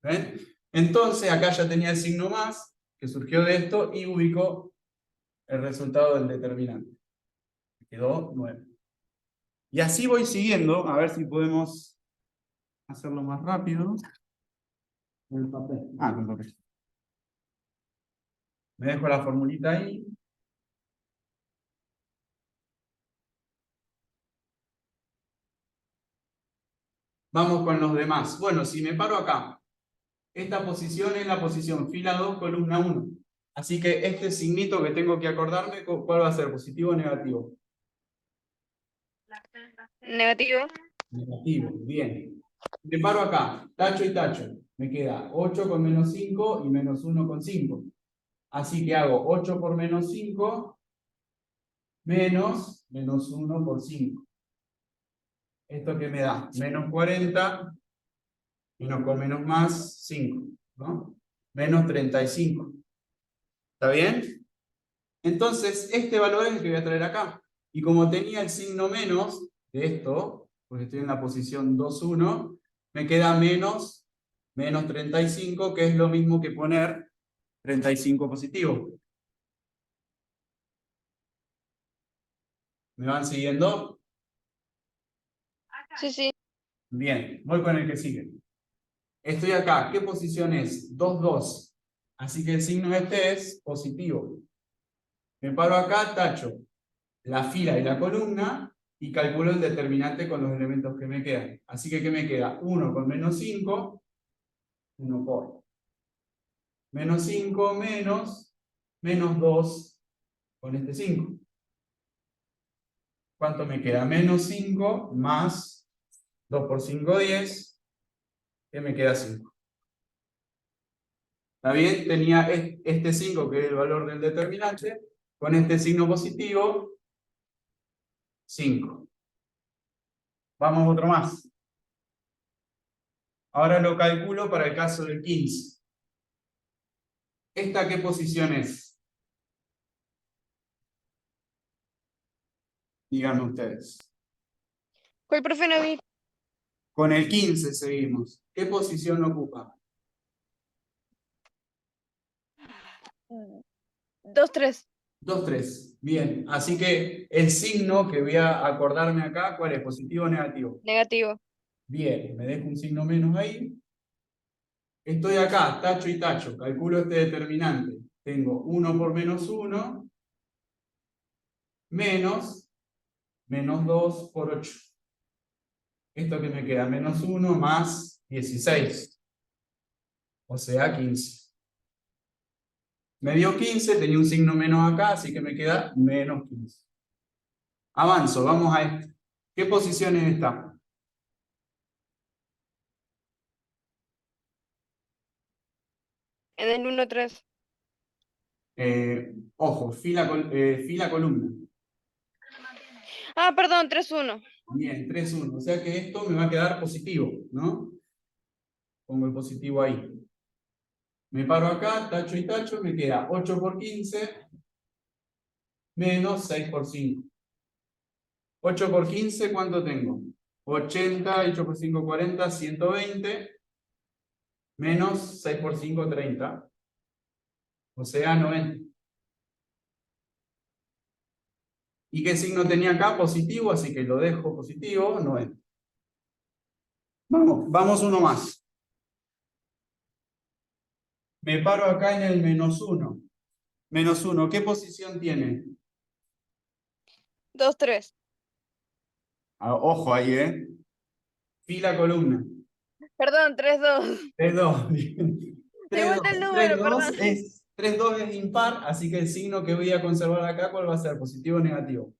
¿Ven? Entonces, acá ya tenía el signo más, que surgió de esto, y ubico el resultado del determinante. Quedó 9. Y así voy siguiendo, a ver si podemos hacerlo más rápido. Con el papel. Con papel. Me dejo la formulita ahí. Vamos con los demás. Bueno, si me paro acá, esta posición es la posición fila 2, columna 1. Así que este signito que tengo que acordarme, ¿cuál va a ser? ¿Positivo o negativo? Negativo. Negativo, bien. Me paro acá, tacho y tacho. Me queda 8 con menos 5 y menos 1 con 5. Así que hago 8 por menos 5 menos 1 por 5. ¿Esto qué me da? Menos 40, menos con menos más, 5, ¿no? Menos 35. ¿Está bien? Entonces, este valor es el que voy a traer acá. Y como tenía el signo menos de esto, porque estoy en la posición 2, 1, me queda menos 35, que es lo mismo que poner 35 positivo. ¿Me van siguiendo? Sí, sí. Bien, voy con el que sigue. Estoy acá, ¿qué posición es? 2, 2. Así que el signo este es positivo. Me paro acá, tacho la fila y la columna y calculo el determinante con los elementos que me quedan. Así que ¿qué me queda? 1 con menos 5, 1 por menos 5 menos 2 con este 5. ¿Cuánto me queda? Menos 5 más 2 por 5, 10, que me queda 5. ¿Está bien? Tenía este 5, que es el valor del determinante, con este signo positivo, 5. Vamos otro más. Ahora lo calculo para el caso del 15. ¿Esta qué posición es? Díganme ustedes. ¿Cuál, profe, no vi? Con el 15 seguimos. ¿Qué posición ocupa? 2, 3. 2, 3. Bien. Así que el signo que voy a acordarme acá, ¿cuál es? ¿Positivo o negativo? Negativo. Bien. Me dejo un signo menos ahí. Estoy acá, tacho y tacho. Calculo este determinante. Tengo 1 por menos 1 menos 2 por 8. Esto que me queda, menos 1 más 16. O sea, 15. Me dio 15, tenía un signo menos acá, así que me queda menos 15. Avanzo, vamos a esto. ¿Qué posición es esta? En el 1, 3. Ojo, fila columna. Ah, perdón, 3, 1. Bien, 3, 1. O sea que esto me va a quedar positivo, ¿no? Pongo el positivo ahí. Me paro acá, tacho y tacho, me queda 8 por 15 menos 6 por 5. 8 por 15, ¿cuánto tengo? 80, 8 por 5, 40, 120, menos 6 por 5, 30. O sea, 90. ¿Y qué signo tenía acá? Positivo, así que lo dejo positivo, 90. Vamos uno más. Me paro acá en el menos 1. Menos 1, ¿qué posición tiene? 2, 3. Ah, ojo ahí, ¿eh? Fila columna. Perdón, 3, 2. 3, 2. Me 3, vuelta el 2. número, 3, 2 perdón. es, 3, 2 es impar, así que el signo que voy a conservar acá, ¿cuál va a ser? ¿Positivo o negativo?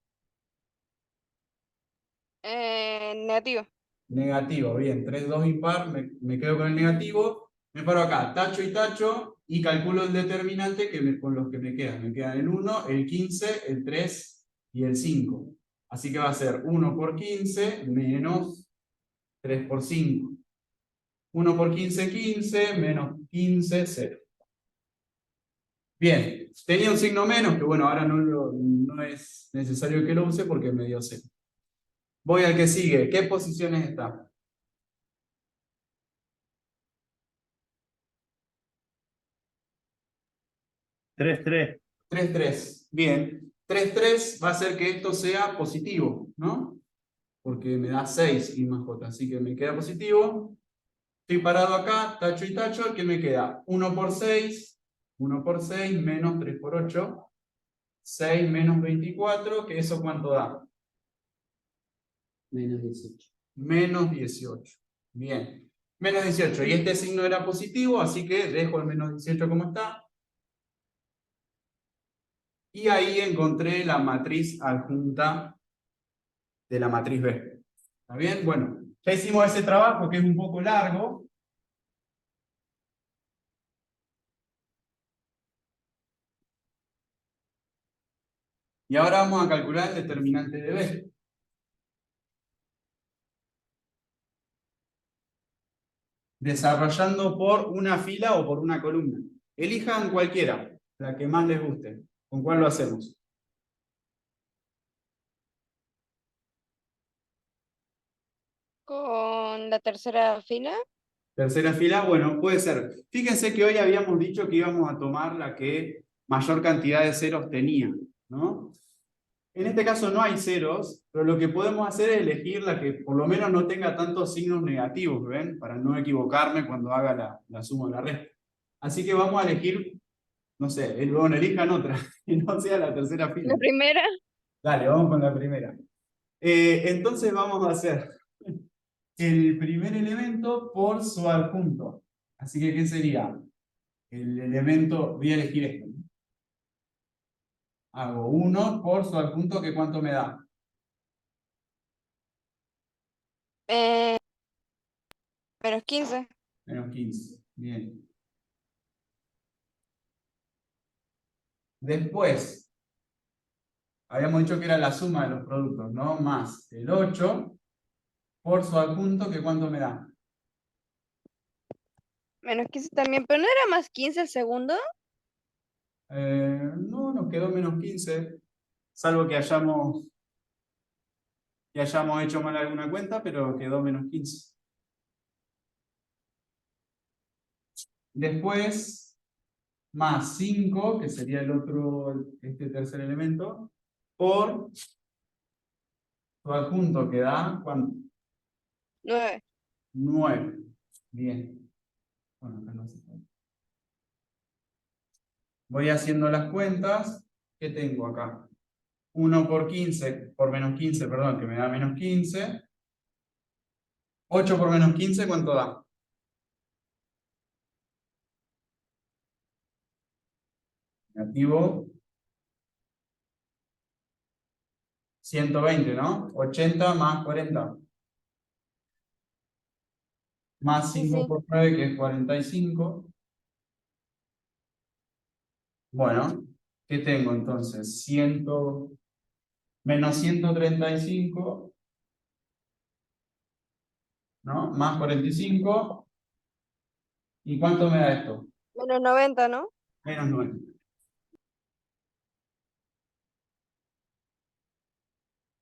Negativo. Negativo, bien. 3, 2 impar, me quedo con el negativo. Me paro acá, tacho y tacho, y calculo el determinante con los que me quedan. Me quedan el 1, el 15, el 3 y el 5. Así que va a ser 1 por 15 menos 3 por 5. 1 por 15, 15, menos 15, 0. Bien, tenía un signo menos, que bueno, ahora no es necesario que lo use porque me dio 0. Voy al que sigue. ¿Qué posiciones está? 3, 3. 3, 3. Bien. 3, 3 va a hacer que esto sea positivo, ¿no? Porque me da 6 I más J, así que me queda positivo. Estoy parado acá, tacho y tacho, ¿qué me queda? 1 por 6, 1 por 6 menos 3 por 8, 6 menos 24, que eso ¿cuánto da? Menos 18. Menos 18. Bien. Menos 18. Y este signo era positivo, así que dejo el menos 18 como está. Y ahí encontré la matriz adjunta de la matriz B. ¿Está bien? Bueno, ya hicimos ese trabajo que es un poco largo. Y ahora vamos a calcular el determinante de B. Desarrollando por una fila o por una columna. Elijan cualquiera, la que más les guste. ¿Con cuál lo hacemos? Con la tercera fila. Tercera fila, bueno, puede ser. Fíjense que hoy habíamos dicho que íbamos a tomar la que mayor cantidad de ceros tenía, ¿no? En este caso no hay ceros, pero lo que podemos hacer es elegir la que por lo menos no tenga tantos signos negativos, ¿ven? Para no equivocarme cuando haga la suma o la resta. Así que vamos a elegir, no sé, bueno, elijan otra, que no sea la tercera fila. La primera. Dale, vamos con la primera. Entonces vamos a hacer el primer elemento por su adjunto. Así que, ¿qué sería? El elemento, voy a elegir este, ¿no? Hago 1 por su adjunto, que ¿cuánto me da? Eh, menos 15. Menos 15. Bien. Después, habíamos dicho que era la suma de los productos, ¿no? Más el 8 por su adjunto, que ¿cuánto me da? Menos 15 también. Pero no era más 15 el segundo. No, nos quedó menos 15, salvo que hayamos hecho mal alguna cuenta, pero quedó menos 15. Después, más 5, que sería el otro, este tercer elemento, por su adjunto, que da, ¿cuánto? 9. 9. Bien. Bueno, acá no se puede. Voy haciendo las cuentas. ¿Qué tengo acá? 1 por 15, por menos 15, perdón, que me da menos 15. 8 por menos 15, ¿cuánto da? Negativo 120, ¿no? 80 más 40. Más Sí, 5 sí. por 9, que es 45. Bueno, ¿qué tengo entonces? Menos 135, ¿no? Más 45. ¿Y cuánto me da esto? Menos 90, ¿no? Menos 9.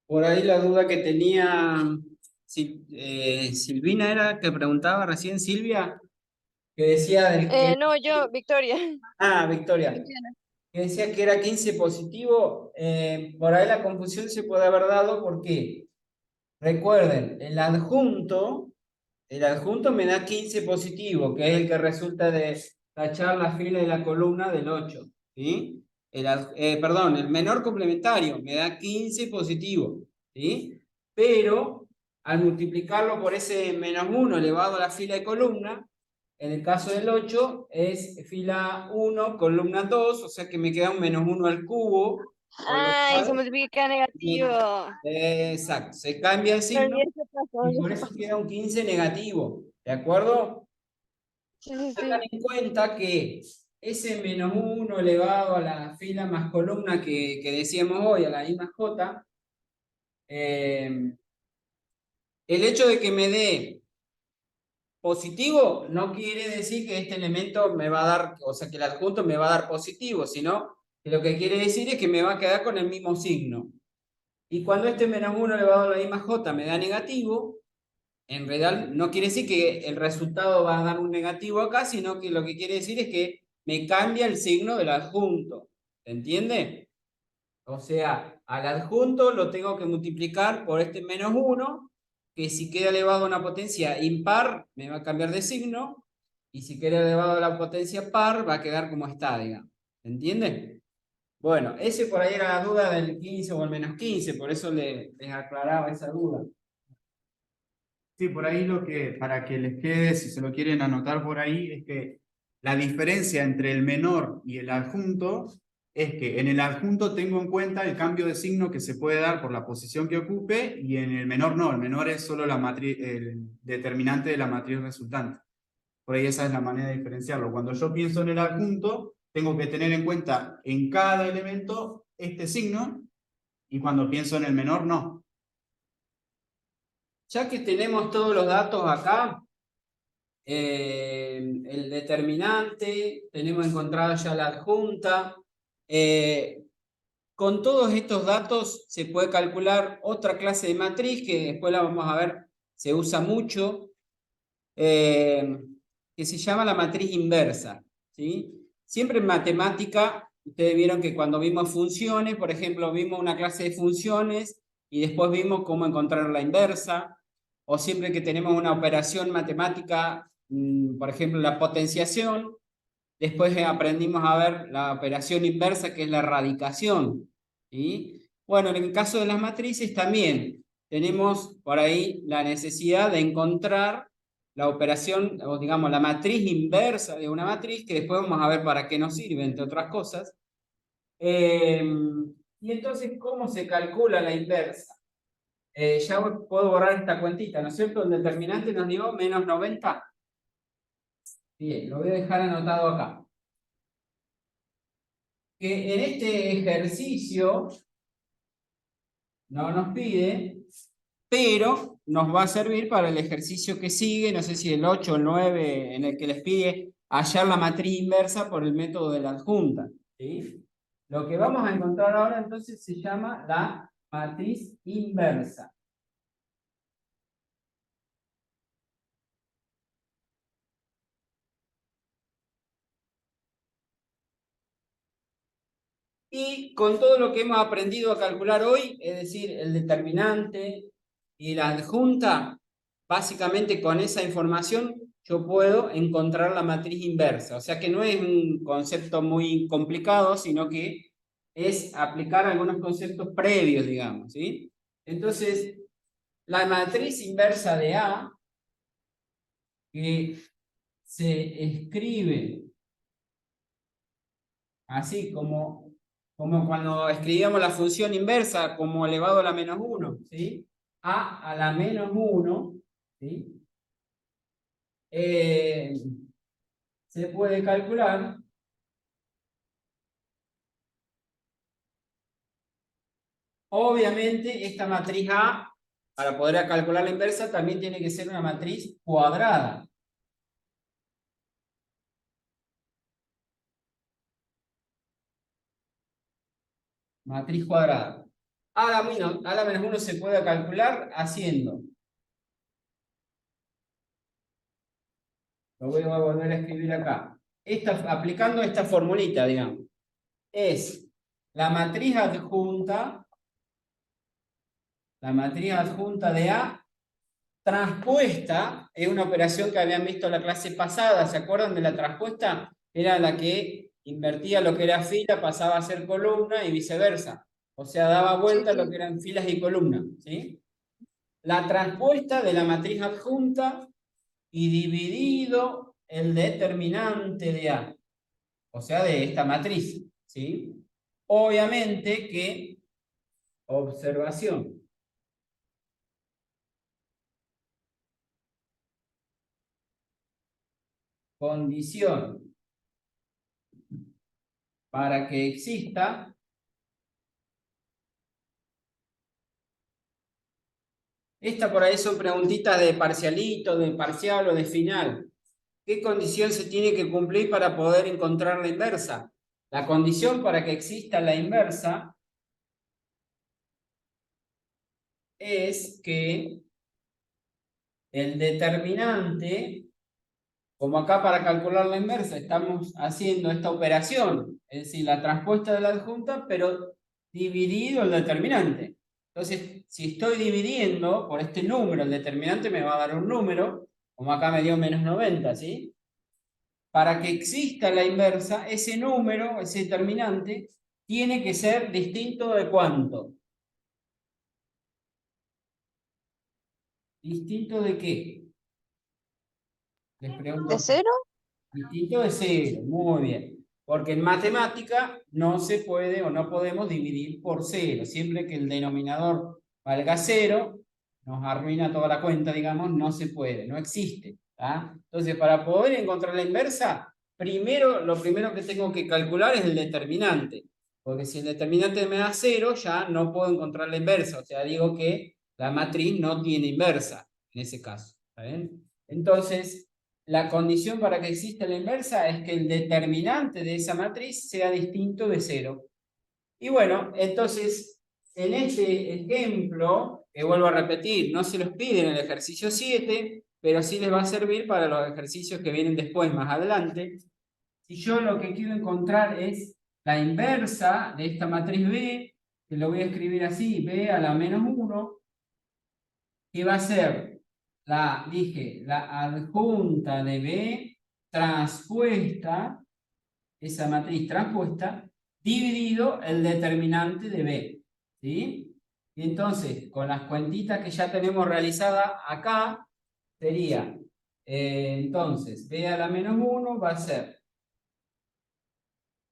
Por ahí la duda que tenía Silvina era que preguntaba recién Silvia, que decía del que... No, yo, Victoria. Ah, Victoria, Victoria. que decía que era 15 positivo. Por ahí la confusión se puede haber dado porque, recuerden, el adjunto me da 15 positivo, que es el que resulta de tachar la fila y la columna del 8, ¿sí? Perdón, el menor complementario me da 15 positivo, ¿sí? Pero al multiplicarlo por ese menos 1 elevado a la fila y columna, en el caso del 8 es fila 1, columna 2, o sea que me queda un menos 1 al cubo, con lo Ay, se cual, multiplica negativo. exacto, se cambia el Me signo olvidé ese paso, y ya por se eso pasó. queda un 15 negativo, ¿de acuerdo? Sí, sí, Tengan sí. en cuenta que ese menos 1 elevado a la fila más columna que decíamos hoy, a la I más J, el hecho de que me dé positivo no quiere decir que este elemento me va a dar, o sea, que el adjunto me va a dar positivo, sino que lo que quiere decir es que me va a quedar con el mismo signo. Y cuando este menos 1 elevado a la I más J me da negativo, en realidad no quiere decir que el resultado va a dar un negativo acá, sino que lo que quiere decir es que me cambia el signo del adjunto. ¿Se entiende? O sea, al adjunto lo tengo que multiplicar por este menos 1, que si queda elevado a una potencia impar, me va a cambiar de signo, y si queda elevado a la potencia par, va a quedar como está, digamos. ¿Se entiende? Bueno, ese por ahí era la duda del 15 o el menos 15, por eso les aclaraba esa duda. Sí, por ahí para que les quede, si se lo quieren anotar por ahí, es que la diferencia entre el menor y el adjunto es que en el adjunto tengo en cuenta el cambio de signo que se puede dar por la posición que ocupe y en el menor no, el menor es solo el determinante de la matriz resultante. Por ahí esa es la manera de diferenciarlo. Cuando yo pienso en el adjunto, tengo que tener en cuenta en cada elemento este signo y cuando pienso en el menor no. Ya que tenemos todos los datos acá, el determinante, tenemos encontrada ya la adjunta. Con todos estos datos se puede calcular otra clase de matriz que después la vamos a ver, se usa mucho, que se llama la matriz inversa, ¿sí? Siempre en matemática, ustedes vieron que cuando vimos funciones, por ejemplo, vimos una clase de funciones y después vimos cómo encontrar la inversa, o siempre que tenemos una operación matemática, por ejemplo, la potenciación, después aprendimos a ver la operación inversa, que es la radicación, ¿sí? Bueno, en el caso de las matrices también tenemos por ahí la necesidad de encontrar la operación, o digamos, la matriz inversa de una matriz, que después vamos a ver para qué nos sirve, entre otras cosas. Y entonces, ¿cómo se calcula la inversa? Ya puedo borrar esta cuentita, ¿no es cierto? El determinante nos dio menos 90. Bien, lo voy a dejar anotado acá. Que en este ejercicio no nos pide, pero nos va a servir para el ejercicio que sigue, no sé si el 8 o el 9, en el que les pide hallar la matriz inversa por el método de la adjunta, ¿sí? Lo que vamos a encontrar ahora entonces se llama la matriz inversa. Y con todo lo que hemos aprendido a calcular hoy, es decir, el determinante y la adjunta, básicamente con esa información yo puedo encontrar la matriz inversa. O sea que no es un concepto muy complicado, sino que es aplicar algunos conceptos previos, digamos, ¿sí? Entonces, la matriz inversa de A, que se escribe así como cuando escribíamos la función inversa como elevado a la menos 1, ¿sí? A la menos 1, ¿sí? Se puede calcular obviamente esta matriz A, para poder calcular la inversa, también tiene que ser una matriz cuadrada. Matriz cuadrada. A la menos 1 se puede calcular haciendo. Lo voy a volver a escribir acá. Aplicando esta formulita, digamos. Es la matriz adjunta de A transpuesta, es una operación que habían visto en la clase pasada, ¿se acuerdan de la transpuesta? Era la que invertía lo que era fila, pasaba a ser columna y viceversa. O sea, daba vuelta lo que eran filas y columnas, ¿sí? La transpuesta de la matriz adjunta y dividido el determinante de A, o sea, de esta matriz, ¿sí? Obviamente que, observación, condición para que exista esta por ahí son preguntitas de parcialito, de parcial o de final. ¿Qué condición se tiene que cumplir para poder encontrar la inversa? La condición para que exista la inversa es que el determinante, como acá para calcular la inversa estamos haciendo esta operación, es decir, la transpuesta de la adjunta, pero dividido el determinante. Entonces, si estoy dividiendo por este número, el determinante me va a dar un número, como acá me dio menos 90, ¿sí? Para que exista la inversa, ese número, ese determinante, tiene que ser distinto de ¿cuánto? ¿Distinto de qué? Les pregunto. ¿De 0? Distinto de 0, muy bien. Porque en matemática no se puede o no podemos dividir por 0. Siempre que el denominador valga 0, nos arruina toda la cuenta, digamos, no se puede, no existe. ¿Tá? Entonces, para poder encontrar la inversa, lo primero que tengo que calcular es el determinante. Porque si el determinante me da 0, ya no puedo encontrar la inversa. O sea, digo que la matriz no tiene inversa, en ese caso. ¿Está bien? Entonces, la condición para que exista la inversa es que el determinante de esa matriz sea distinto de 0. Y bueno, entonces, en este ejemplo, que vuelvo a repetir, no se los pide en el ejercicio 7, pero sí les va a servir para los ejercicios que vienen después, más adelante. Si yo lo que quiero encontrar es la inversa de esta matriz B, que lo voy a escribir así, B a la menos 1, que va a ser la adjunta de B transpuesta, esa matriz transpuesta, dividido el determinante de B. ¿Sí? Y entonces, con las cuentitas que ya tenemos realizadas acá, sería, entonces, B a la menos 1 va a ser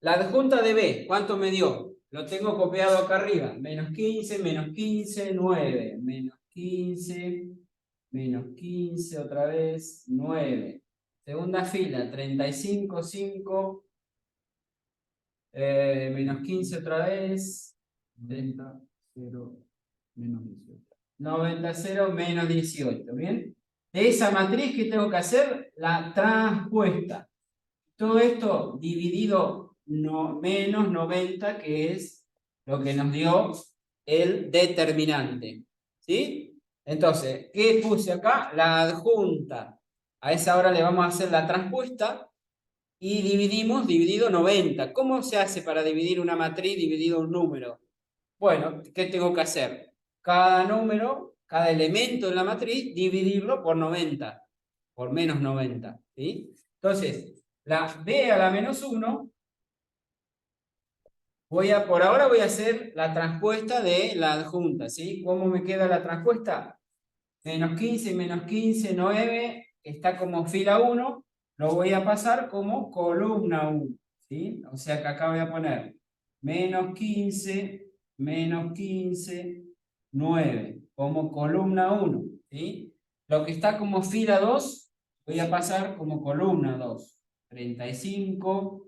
la adjunta de B. ¿Cuánto me dio? Lo tengo copiado acá arriba. Menos 15, 9. Menos 15, otra vez, 9. Segunda fila, 35, 5. Menos 15 otra vez. 90, 0, menos 18. 90, 0, menos 18. ¿Bien? De esa matriz, ¿qué tengo que hacer? La transpuesta. Todo esto dividido menos 90, que es lo que nos dio el determinante. ¿Sí? Entonces, ¿qué puse acá? La adjunta. A esa hora le vamos a hacer la transpuesta y dividido 90. ¿Cómo se hace para dividir una matriz dividido un número? Bueno, ¿qué tengo que hacer? Cada número, cada elemento de la matriz, dividirlo por 90, por menos 90. ¿Sí? Entonces, la B a la menos 1, por ahora voy a hacer la transpuesta de la adjunta. ¿Sí? ¿Cómo me queda la transpuesta? Menos 15, 9, está como fila 1, lo voy a pasar como columna 1. ¿Sí? O sea que acá voy a poner menos 15, 9, como columna 1. ¿Sí? Lo que está como fila 2, voy a pasar como columna 2. 35,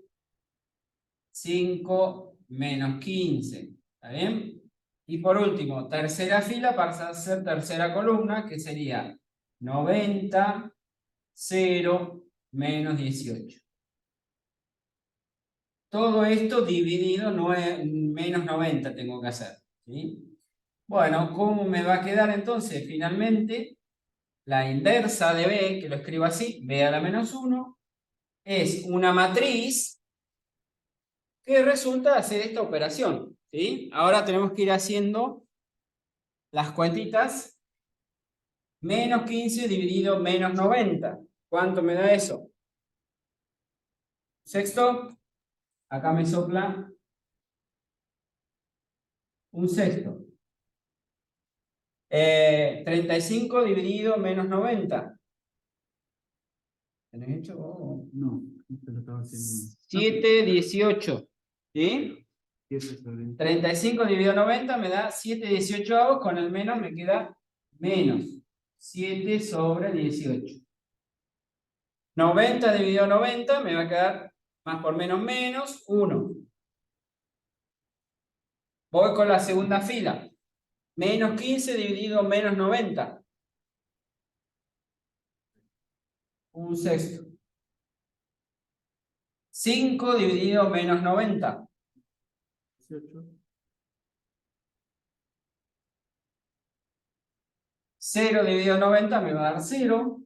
5, menos 15. ¿Está bien? Y por último, tercera fila pasa a ser tercera columna, que sería 90, 0, menos 18. Todo esto dividido menos 90 tengo que hacer. ¿Sí? Bueno, ¿cómo me va a quedar entonces? Finalmente, la inversa de B, que lo escribo así, B a la menos 1, es una matriz que resulta hacer esta operación. ¿Sí? Ahora tenemos que ir haciendo las cuentitas. Menos 15 dividido menos 90. ¿Cuánto me da eso? Sexto. Acá me sopla un sexto. 35 dividido menos 90. ¿Tenés hecho? No, esto lo estaba haciendo. 7, 18. ¿Sí? 7 sobre 35 dividido 90 me da 7 18avos, con el menos me queda menos 7 sobre 18. 90 dividido 90 me va a quedar más por menos 1. Voy con la segunda fila. Menos 15 dividido menos 90. Un sexto. 5 dividido menos 90. 18. 0 dividido 90 me va a dar 0.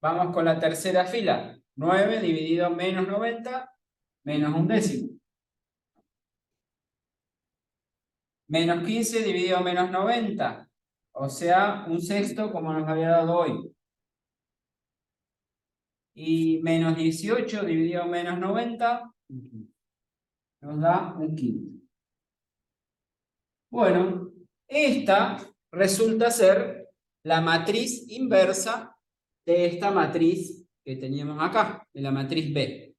Vamos con la tercera fila. 9 dividido menos 90, menos un décimo. Menos 15 dividido menos 90, o sea, un sexto como nos había dado hoy. Y menos 18 dividido menos 90 nos da un quinto. Bueno, esta resulta ser la matriz inversa de esta matriz que teníamos acá, de la matriz B.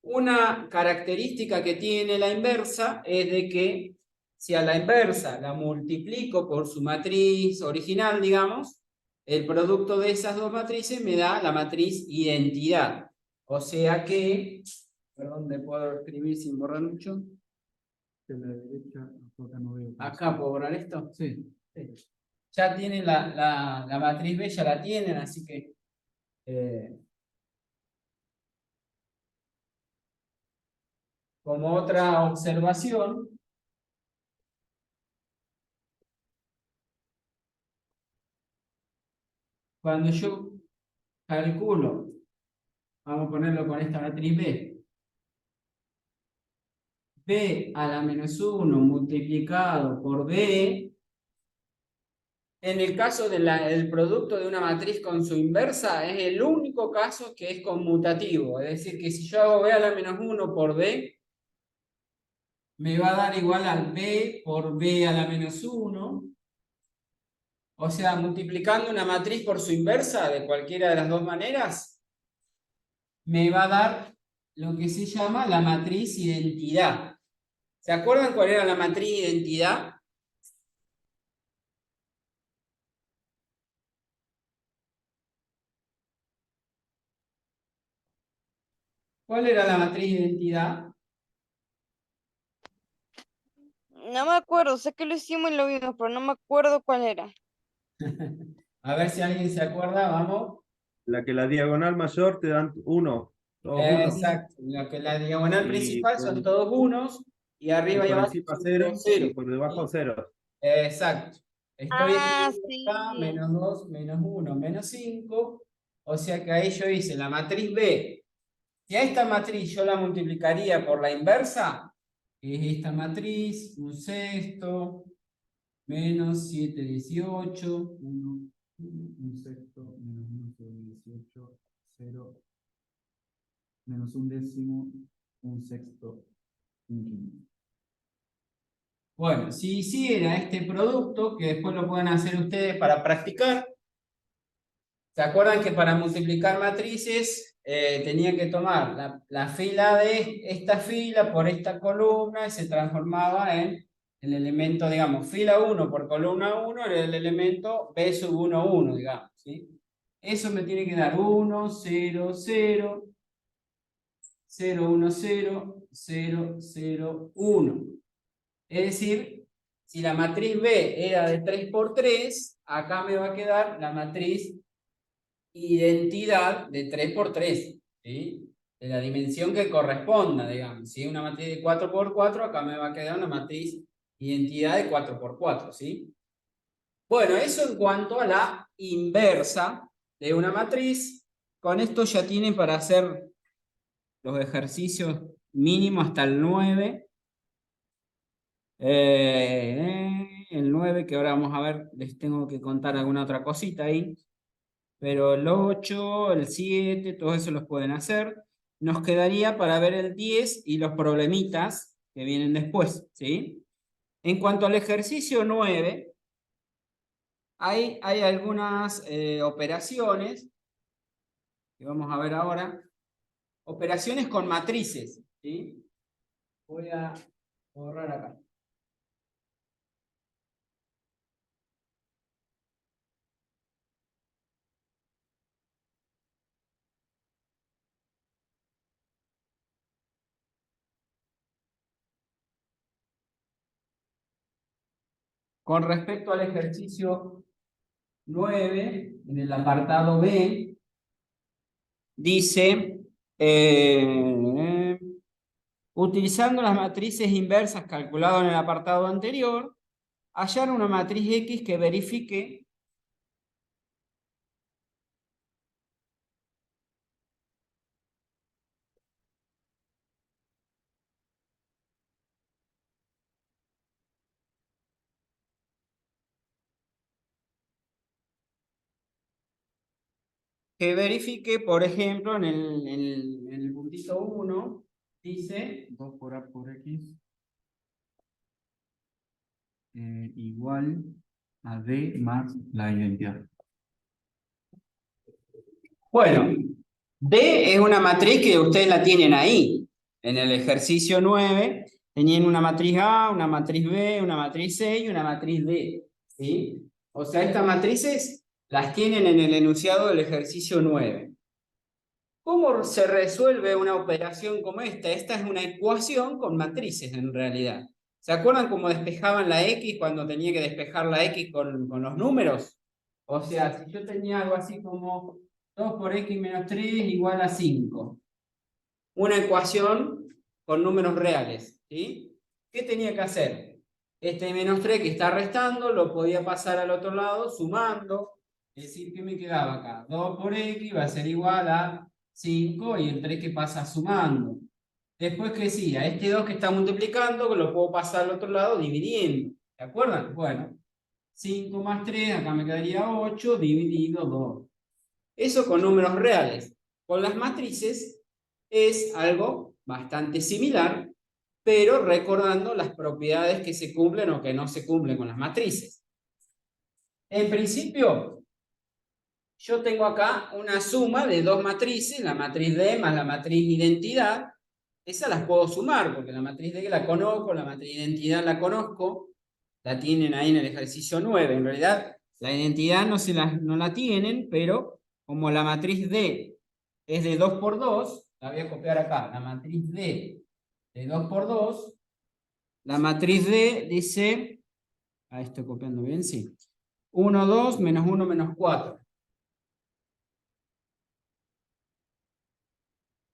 Una característica que tiene la inversa es de que si a la inversa la multiplico por su matriz original, digamos, el producto de esas dos matrices me da la matriz identidad. O sea que, perdón, ¿me puedo escribir sin borrar mucho? De la derecha, acá no veo. Acá, ¿puedo borrar esto? Sí. Sí. Ya tienen la matriz B, ya la tienen, así que... como otra observación, cuando yo calculo, vamos a ponerlo con esta matriz B, B a la menos 1 multiplicado por B, en el caso del producto de una matriz con su inversa, es el único caso que es conmutativo. Es decir, que si yo hago B a la menos 1 por B, me va a dar igual al B por B a la menos 1. O sea, multiplicando una matriz por su inversa, de cualquiera de las dos maneras, me va a dar lo que se llama la matriz identidad. ¿Se acuerdan cuál era la matriz identidad? ¿Cuál era la matriz identidad? No me acuerdo, sé que lo hicimos y lo vimos, pero no me acuerdo cuál era. A ver si alguien se acuerda, vamos. La que la diagonal mayor te dan 1, todos unos. Exacto, lo que la diagonal Y principal son por, todos unos, y y arriba y por abajo encima son 0 todos y ceros. por debajo 0. Exacto. Estoy Ah, escribiendo acá, sí. menos 2, menos 1, menos 5. O sea que ahí yo hice la matriz B. Si a esta matriz yo la multiplicaría por la inversa, que es esta matriz, un sexto, menos 7, 18, 1, Un sexto, menos 1, 18, 0, menos un décimo, un sexto, un quinto. bueno, si hiciera este producto, que después lo pueden hacer ustedes para practicar, ¿se acuerdan que para multiplicar matrices tenía que tomar la fila de esta fila por esta columna y se transformaba en el elemento, digamos, fila 1 por columna 1, era el elemento B sub 1, 1, digamos, ¿sí? Eso me tiene que dar 1, 0, 0, 0, 1, 0, 0, 0, 1. Es decir, si la matriz B era de 3 por 3, acá me va a quedar la matriz identidad de 3 por 3, ¿sí? De la dimensión que corresponda, digamos. Si una matriz de 4 por 4, acá me va a quedar una matriz identidad de 4 por 4, ¿sí? Bueno, eso en cuanto a la inversa de una matriz. Con esto ya tienen para hacer los ejercicios mínimos hasta el 9. El 9, que ahora vamos a ver, les tengo que contar alguna otra cosita ahí. Pero el 8, el 7, todo eso los pueden hacer. Nos quedaría para ver el 10 y los problemitas que vienen después, ¿sí? En cuanto al ejercicio 9, hay algunas operaciones que vamos a ver ahora. Operaciones con matrices, ¿sí? Voy a borrar acá. Con respecto al ejercicio 9, en el apartado B, dice, utilizando las matrices inversas calculadas en el apartado anterior, hallar una matriz X que verifique, por ejemplo, en el puntito 1, dice 2 por A por X igual A D más la identidad. Bueno, D es una matriz que ustedes la tienen ahí. En el ejercicio 9 tenían una matriz A, una matriz B, una matriz C y una matriz D. ¿Sí? O sea, estas matrices las tienen en el enunciado del ejercicio 9. ¿Cómo se resuelve una operación como esta? Esta es una ecuación con matrices en realidad. ¿Se acuerdan cómo despejaban la X cuando tenía que despejar la X con los números? O sea, si yo tenía algo así como 2 por X menos 3 igual a 5. Una ecuación con números reales, ¿sí? ¿Qué tenía que hacer? Este menos 3 que está restando lo podía pasar al otro lado sumando. Es decir, ¿qué me quedaba acá? 2 por X va a ser igual a 5 y el 3 que pasa sumando. Después que sí, a este 2 que está multiplicando lo puedo pasar al otro lado dividiendo. ¿De acuerdo? Bueno, 5 más 3, acá me quedaría 8 dividido 2. Eso con números reales. Con las matrices es algo bastante similar, pero recordando las propiedades que se cumplen o que no se cumplen con las matrices. En principio, yo tengo acá una suma de dos matrices, la matriz D más la matriz identidad. Esas las puedo sumar, porque la matriz D la conozco, la matriz identidad la conozco, la tienen ahí en el ejercicio 9. En realidad, la identidad no la tienen, pero como la matriz D es de 2 por 2, la voy a copiar acá, la matriz D de 2 por 2, la matriz D dice, ahí estoy copiando bien, sí, 1, 2, menos 1, menos 4.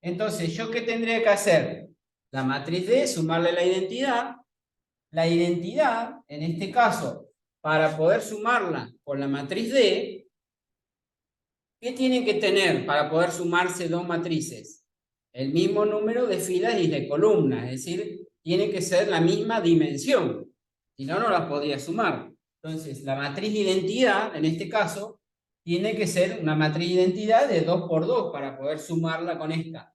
Entonces, ¿yo qué tendría que hacer? La matriz D, sumarle la identidad. La identidad, en este caso, para poder sumarla con la matriz D, ¿qué tienen que tener para poder sumarse dos matrices? El mismo número de filas y de columnas, es decir, tiene que ser la misma dimensión. Si no, no las podría sumar. Entonces, la matriz identidad, en este caso, tiene que ser una matriz identidad de 2 por 2 para poder sumarla con esta.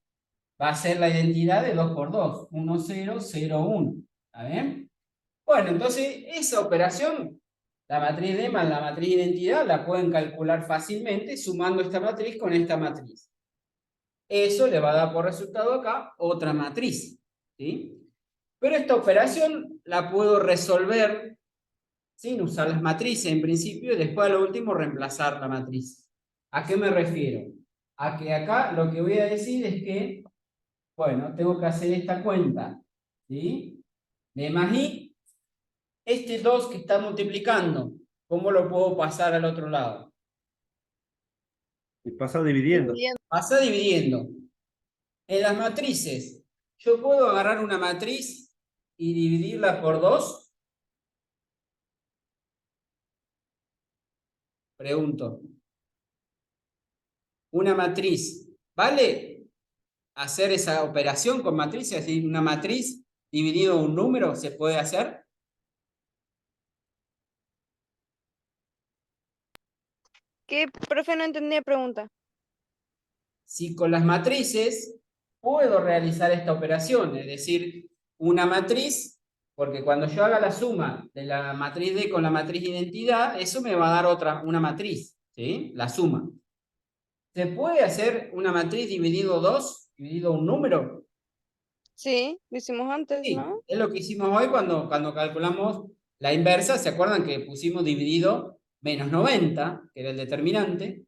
Va a ser la identidad de 2 por 2, 1, 0, 0, 1. ¿Está bien? Bueno, entonces esa operación, la matriz D más la matriz identidad, la pueden calcular fácilmente sumando esta matriz con esta matriz. Eso le va a dar por resultado acá otra matriz, ¿sí? Pero esta operación la puedo resolver sin usar las matrices en principio y después a lo último reemplazar la matriz. ¿A qué me refiero? A que acá lo que voy a decir es que, bueno, tengo que hacer esta cuenta, ¿sí? De más i. Este 2 que está multiplicando, ¿cómo lo puedo pasar al otro lado? Y pasa dividiendo. Pasa dividiendo. En las matrices, ¿yo puedo agarrar una matriz y dividirla por 2? Pregunto. Una matriz, ¿vale hacer esa operación con matrices? Es decir, una matriz dividido un número, ¿se puede hacer? ¿Qué, profe? No entendí la pregunta. Si con las matrices puedo realizar esta operación, es decir, una matriz, porque cuando yo haga la suma de la matriz D con la matriz identidad, eso me va a dar una matriz, ¿sí? La suma. ¿Se puede hacer una matriz dividido 2, dividido un número? Sí, lo hicimos antes, Sí, ¿no? es lo que hicimos hoy cuando calculamos la inversa. ¿Se acuerdan que pusimos dividido menos 90, que era el determinante?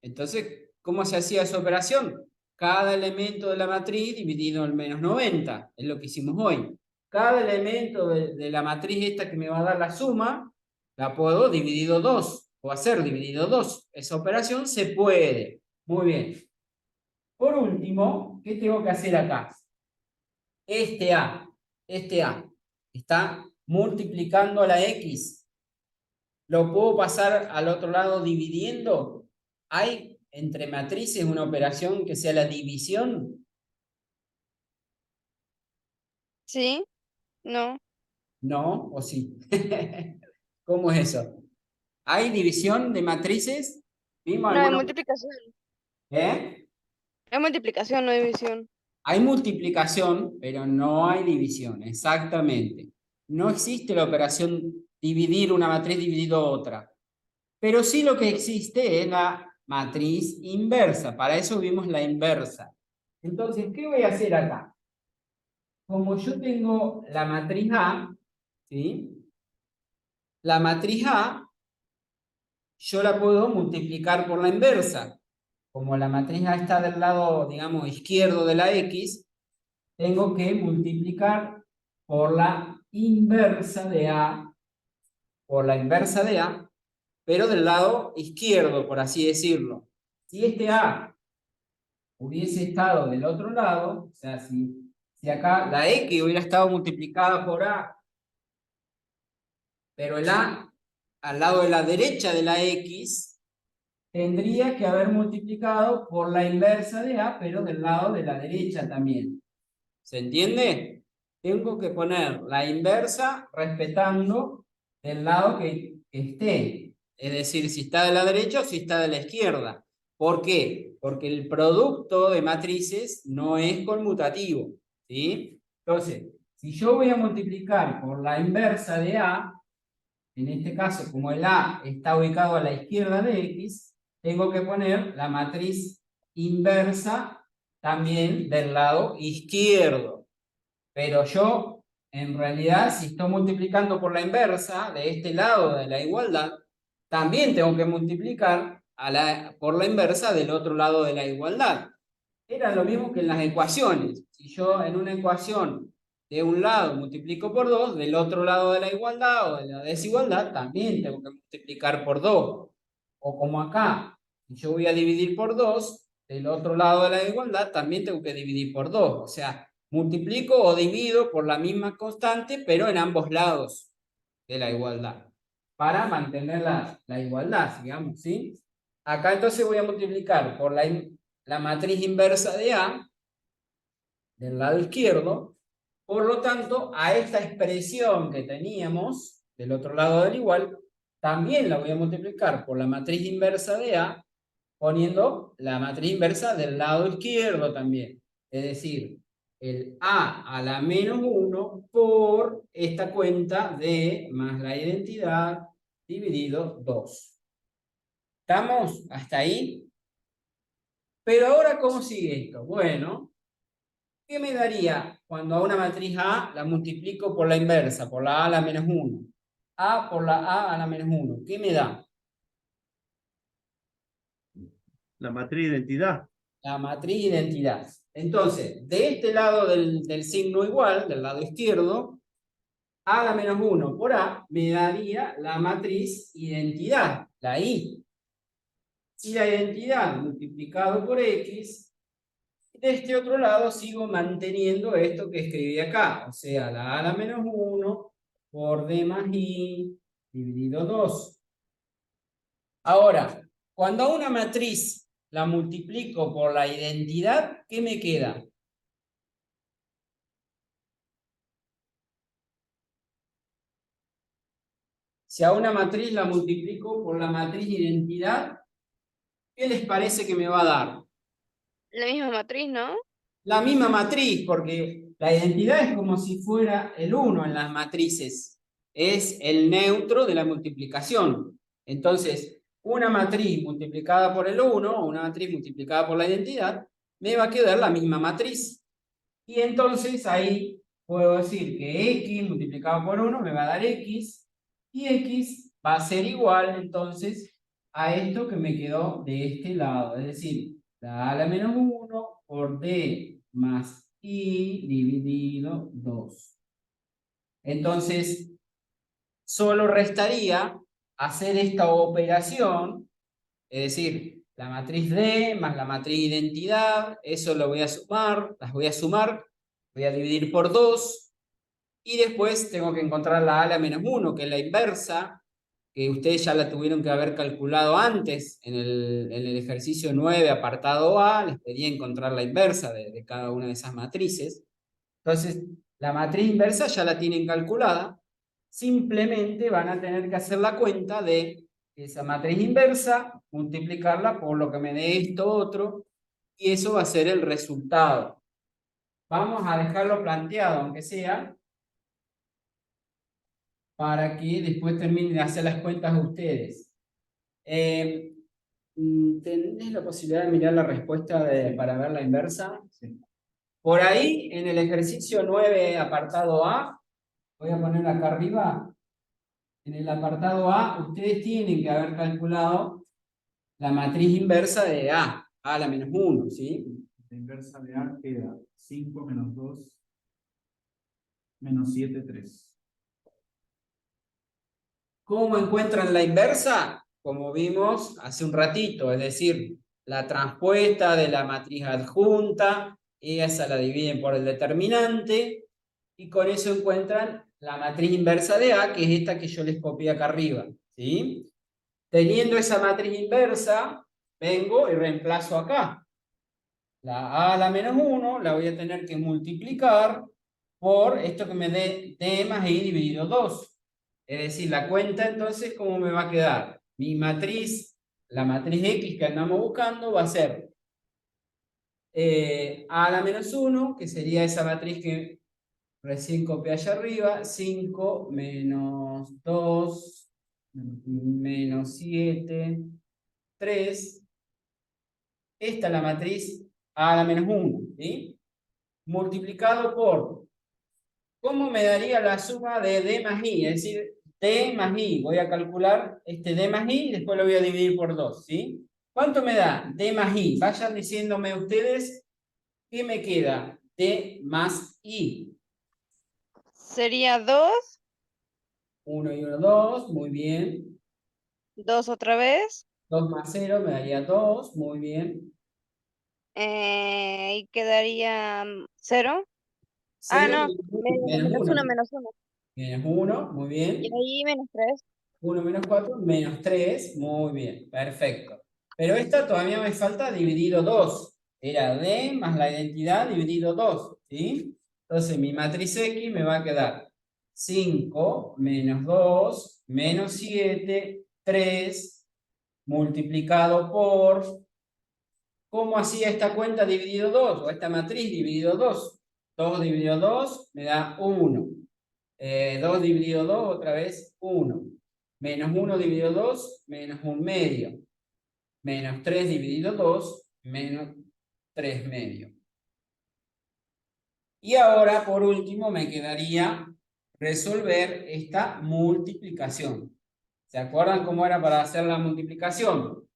Entonces, ¿cómo se hacía esa operación? Cada elemento de la matriz dividido en menos 90, es lo que hicimos hoy. Cada elemento de la matriz esta que me va a dar la suma, la puedo dividido 2, o hacer dividido 2. Esa operación se puede. Muy bien. Por último, ¿qué tengo que hacer acá? Este A está multiplicando a la X. ¿Lo puedo pasar al otro lado dividiendo? ¿Hay entre matrices una operación que sea la división? Sí, no. ¿No o sí? ¿Cómo es eso? ¿Hay división de matrices? ¿Vimos No, hay alguna? multiplicación. ¿Eh? Es multiplicación, no división. Hay multiplicación, pero no hay división, exactamente. No existe la operación dividir una matriz dividido otra. Pero sí lo que existe es la matriz inversa. Para eso vimos la inversa. Entonces, ¿qué voy a hacer acá? Como yo tengo la matriz A, ¿sí? La matriz A, yo la puedo multiplicar por la inversa. Como la matriz A está del lado, digamos, izquierdo de la X, tengo que multiplicar por la inversa de A, por la inversa de A, pero del lado izquierdo, por así decirlo. Si este A hubiese estado del otro lado, o sea, si acá la X hubiera estado multiplicada por A, pero el A al lado de la derecha de la X, tendría que haber multiplicado por la inversa de A, pero del lado de la derecha también. ¿Se entiende? Tengo que poner la inversa respetando el lado que esté. Es decir, si está de la derecha o si está de la izquierda. ¿Por qué? Porque el producto de matrices no es conmutativo, ¿sí? Entonces, si yo voy a multiplicar por la inversa de A, en este caso, como el A está ubicado a la izquierda de X, tengo que poner la matriz inversa también del lado izquierdo. Pero yo, en realidad, si estoy multiplicando por la inversa de este lado de la igualdad, también tengo que multiplicar por la inversa del otro lado de la igualdad. Era lo mismo que en las ecuaciones. Si yo en una ecuación de un lado multiplico por 2, del otro lado de la igualdad o de la desigualdad, también tengo que multiplicar por 2. O como acá, si yo voy a dividir por 2, del otro lado de la igualdad también tengo que dividir por 2. O sea, multiplico o divido por la misma constante, pero en ambos lados de la igualdad, para mantener la igualdad, digamos, ¿sí? Acá entonces voy a multiplicar por la matriz inversa de A, del lado izquierdo. Por lo tanto, a esta expresión que teníamos del otro lado del igual, también la voy a multiplicar por la matriz inversa de A, poniendo la matriz inversa del lado izquierdo también. Es decir, el A a la menos 1 por esta cuenta de más la identidad dividido 2. ¿Estamos hasta ahí? Pero ahora, ¿cómo sigue esto? Bueno, ¿qué me daría cuando a una matriz A la multiplico por la inversa, por la A a la menos 1? A por la A a la menos 1. ¿Qué me da? La matriz de identidad. La matriz identidad. Entonces, de este lado del signo igual, del lado izquierdo, A a la menos 1 por A me daría la matriz identidad, la I. Y la identidad multiplicado por X, de este otro lado sigo manteniendo esto que escribí acá, o sea, la A a la menos 1 por D más I dividido 2. Ahora, cuando a una matriz la multiplico por la identidad, ¿qué me queda? Si a una matriz la multiplico por la matriz identidad, ¿qué les parece que me va a dar? La misma matriz, ¿no? La misma matriz, porque la identidad es como si fuera el 1 en las matrices. Es el neutro de la multiplicación. Entonces, una matriz multiplicada por el 1, o una matriz multiplicada por la identidad, me va a quedar la misma matriz. Y entonces ahí puedo decir que X multiplicado por 1 me va a dar X, y X va a ser igual entonces a esto que me quedó de este lado. Es decir, la A a la menos 1 por D más I dividido 2. Entonces, solo restaría hacer esta operación, es decir, la matriz D más la matriz identidad, eso lo voy a sumar, las voy a sumar, voy a dividir por 2, y después tengo que encontrar la A a la menos 1, que es la inversa, que ustedes ya la tuvieron que haber calculado antes en el ejercicio 9, apartado A, les pedía encontrar la inversa de cada una de esas matrices. Entonces, la matriz inversa ya la tienen calculada, simplemente van a tener que hacer la cuenta de esa matriz inversa, multiplicarla por lo que me dé esto otro, y eso va a ser el resultado. Vamos a dejarlo planteado, aunque sea, para que después terminen de hacer las cuentas ustedes. ¿Tenés la posibilidad de mirar la respuesta para ver la inversa? Sí. Por ahí, en el ejercicio 9, apartado A, voy a poner acá arriba, en el apartado A, ustedes tienen que haber calculado la matriz inversa de A a la menos 1, ¿sí? La inversa de A queda 5 menos 2 menos 7, 3. ¿Cómo encuentran la inversa? Como vimos hace un ratito, es decir, la transpuesta de la matriz adjunta, esa la dividen por el determinante, y con eso encuentran la matriz inversa de A, que es esta que yo les copié acá arriba, ¿sí? Teniendo esa matriz inversa, vengo y reemplazo acá. La A a la menos 1 la voy a tener que multiplicar por esto que me dé D más I dividido 2. Es decir, la cuenta entonces, ¿cómo me va a quedar? Mi matriz, la matriz X que andamos buscando, va a ser A a la menos 1, que sería esa matriz que recién copié allá arriba, 5 menos 2 menos 7, 3. Esta es la matriz A a la menos 1, ¿sí? Multiplicado por, ¿cómo me daría la suma de D más I? Es decir, D más I, voy a calcular este D más I y después lo voy a dividir por 2, ¿sí? ¿Cuánto me da D más I? Vayan diciéndome ustedes qué me queda. D más I. Sería 2, 1 y 1, 2, muy bien. 2 otra vez, 2 más 0 me daría 2, muy bien. y quedaría 0. Ah, 0 no, menos menos 1. 1, menos 1. Menos 1, muy Y bien. ahí menos 3. 1 menos 4, menos 3. Muy bien, perfecto. Pero esta todavía me falta dividido 2. Era D más la identidad dividido 2, ¿sí? Entonces mi matriz X me va a quedar 5 menos 2 menos 7, 3 multiplicado por... ¿Cómo hacía esta cuenta dividido 2? O esta matriz dividido 2. 2 dividido 2 me da 1. 2 dividido 2, otra vez 1. Menos 1 dividido 2, menos 1 medio. Menos 3 dividido 2, menos 3 medio. Y ahora, por último, me quedaría resolver esta multiplicación. ¿Se acuerdan cómo era para hacer la multiplicación?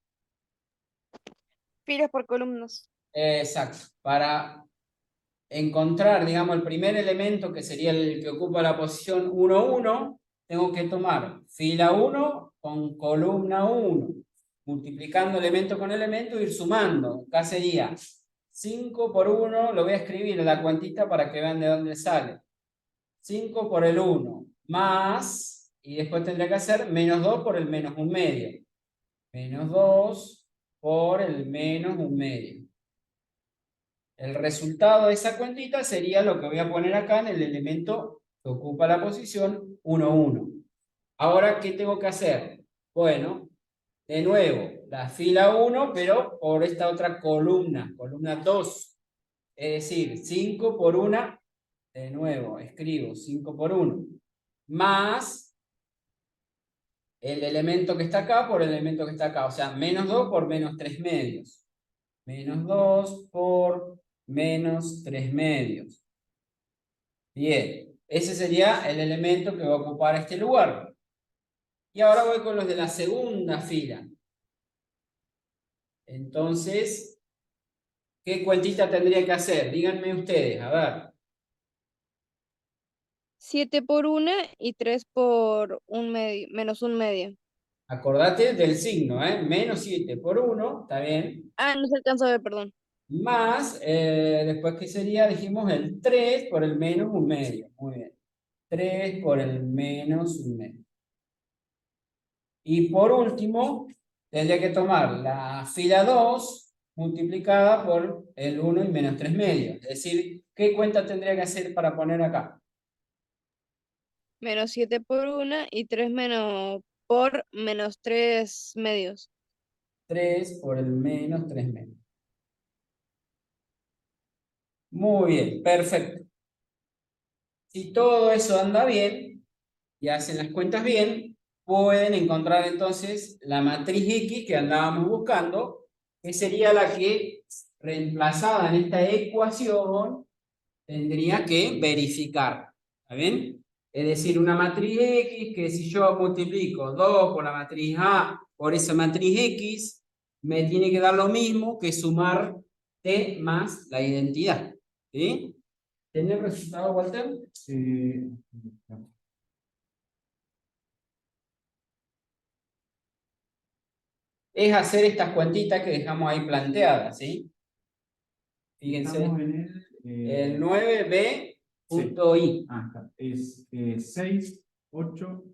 Filas por columnas. Exacto. Para encontrar, digamos, el primer elemento, que sería el que ocupa la posición 1, 1, tengo que tomar fila 1 con columna 1, multiplicando elemento con elemento, ir sumando. Acá sería 5 por 1, lo voy a escribir en la cuantita para que vean de dónde sale. 5 por el 1, más, y después tendría que hacer menos 2 por el menos 1 medio. Menos 2 por el menos 1 medio. El resultado de esa cuentita sería lo que voy a poner acá en el elemento que ocupa la posición 1, 1. Ahora, ¿qué tengo que hacer? Bueno, de nuevo, la fila 1, pero por esta otra columna, columna 2. Es decir, 5 por 1, de nuevo, escribo 5 por 1, más el elemento que está acá por el elemento que está acá. O sea, menos 2 por menos 3 medios. Menos 2 por menos 3 medios. Bien, ese sería el elemento que va a ocupar este lugar. Y ahora voy con los de la segunda fila. Entonces, ¿qué cuentita tendría que hacer? Díganme ustedes, a ver. 7 por 1 y 3 por 1 medio, menos 1 medio. Acordate del signo, ¿eh? Menos 7 por 1, está bien. Ah, no se alcanza a ver, perdón. Más, después que sería, dijimos, el 3 por el menos 1 medio. Muy bien. 3 por el menos 1 medio. Y por último, tendría que tomar la fila 2 multiplicada por el 1 y menos 3 medios. Es decir, ¿qué cuenta tendría que hacer para poner acá? Menos 7 por 1 y 3 menos por menos 3 medios. 3 por el menos 3 medios. Muy bien, perfecto. Si todo eso anda bien, y hacen las cuentas bien, pueden encontrar entonces la matriz X que andábamos buscando, que sería la que, reemplazada en esta ecuación, tendría que verificar. ¿Está bien? Es decir, una matriz X que si yo multiplico 2 por la matriz A por esa matriz X, me tiene que dar lo mismo que sumar T más la identidad. ¿Sí? ¿Tiene el resultado, Walter? Es hacer estas cuentitas que dejamos ahí planteadas, ¿sí? Fíjense, Estamos en el 9b.i. está. Es 6, 8,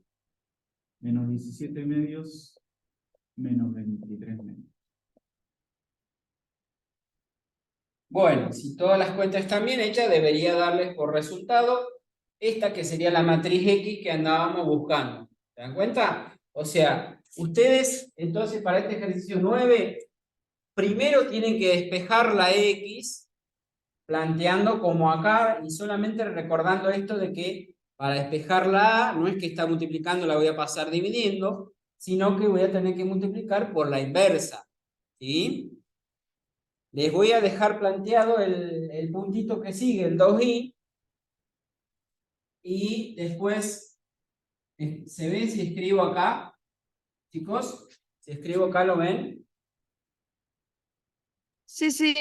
menos 17 medios, menos 23 medios. Bueno, si todas las cuentas están bien hechas, debería darles por resultado esta que sería la matriz X que andábamos buscando. ¿Se dan cuenta? O sea, ustedes, entonces, para este ejercicio 9, primero tienen que despejar la X, planteando como acá, y solamente recordando esto de que para despejar la A, no es que está multiplicando, la voy a pasar dividiendo, sino que voy a tener que multiplicar por la inversa. ¿Sí? Les voy a dejar planteado el puntito que sigue, el 2i, y después se ve si escribo acá, chicos, si escribo acá, ¿lo ven? Sí, sí.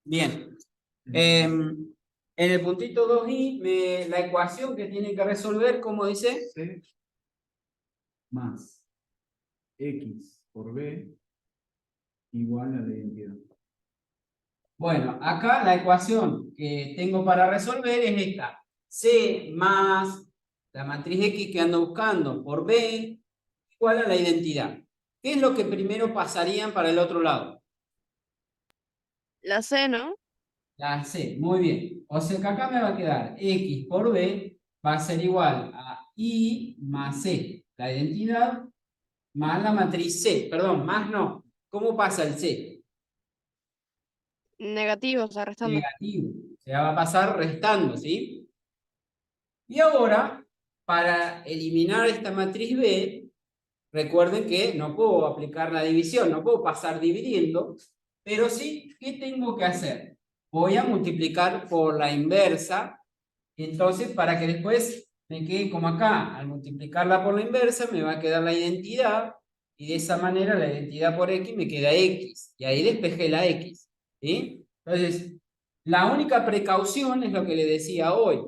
Bien. En el puntito 2i, la ecuación que tienen que resolver, ¿cómo dice? C más X por B igual a la identidad. Bueno, acá la ecuación que tengo para resolver es esta. C más la matriz X que ando buscando por B igual a la identidad. ¿Qué es lo que primero pasarían para el otro lado? La C, ¿no? La C, muy bien. O sea que acá me va a quedar X por B va a ser igual a I más C, la identidad, más la matriz C. Perdón, más no. ¿Cómo pasa el C? Negativo, o sea, restando. Negativo. O sea, va a pasar restando, ¿sí? Y ahora, para eliminar esta matriz B, recuerden que no puedo aplicar la división, no puedo pasar dividiendo, pero sí, ¿qué tengo que hacer? Voy a multiplicar por la inversa, entonces para que después me quede como acá, al multiplicarla por la inversa me va a quedar la identidad, y de esa manera la identidad por X me queda X, y ahí despejé la X, ¿sí? Entonces, la única precaución es lo que le decía hoy.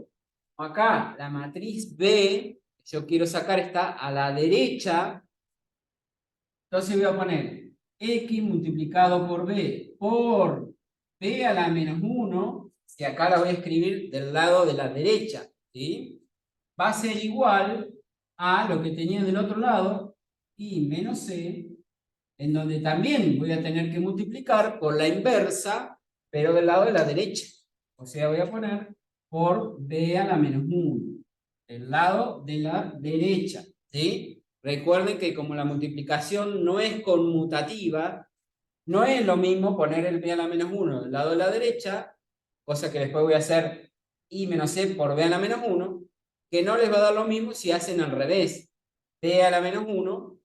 Acá, la matriz B, yo quiero sacar, está a la derecha. Entonces voy a poner X multiplicado por B a la menos 1, que acá la voy a escribir del lado de la derecha, ¿sí? Va a ser igual a lo que tenía del otro lado, y menos C, en donde también voy a tener que multiplicar por la inversa, pero del lado de la derecha. O sea, voy a poner por B a la menos 1, del lado de la derecha, ¿sí? Recuerden que como la multiplicación no es conmutativa, no es lo mismo poner el B a la menos 1 del lado de la derecha, cosa que después voy a hacer I menos C por B a la menos 1, que no les va a dar lo mismo si hacen al revés. B a la menos 1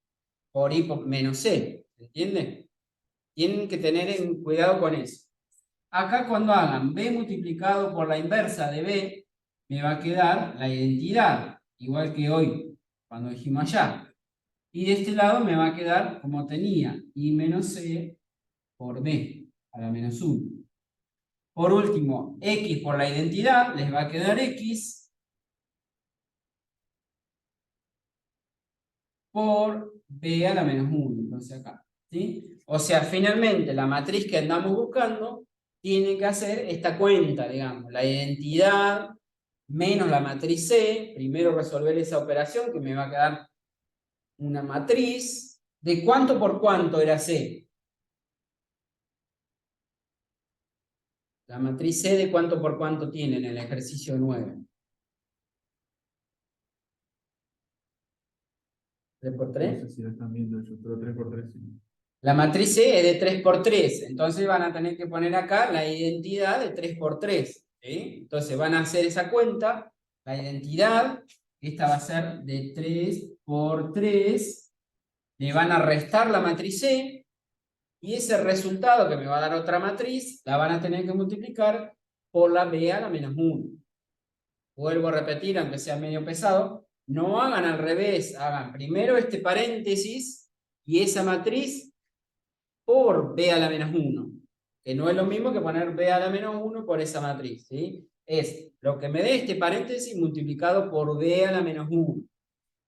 por I por menos C, ¿entienden? Tienen que tener cuidado con eso. Acá cuando hagan B multiplicado por la inversa de B, me va a quedar la identidad, igual que hoy, cuando dijimos allá. Y de este lado me va a quedar como tenía, I menos C por B, a la menos 1. Por último, X por la identidad, les va a quedar X por B a la menos 1, entonces acá, ¿sí? O sea, finalmente la matriz que andamos buscando tiene que hacer esta cuenta, digamos, la identidad menos la matriz C, primero resolver esa operación que me va a quedar una matriz, ¿de cuánto por cuánto era C? La matriz C de cuánto por cuánto tiene en el ejercicio 9. 3 por 3. No sé si lo están viendo ellos, pero 3 por 3 sí. La matriz C es de 3 por 3, entonces van a tener que poner acá la identidad de 3 por 3. ¿Sí? Entonces van a hacer esa cuenta, la identidad esta va a ser de 3 por 3, le van a restar la matriz C, y ese resultado que me va a dar otra matriz, la van a tener que multiplicar por la B a la menos 1. Vuelvo a repetir, aunque sea medio pesado, no hagan al revés, hagan primero este paréntesis y esa matriz por B a la menos 1, que no es lo mismo que poner B a la menos 1 por esa matriz, ¿sí? Es lo que me dé este paréntesis multiplicado por B a la menos 1.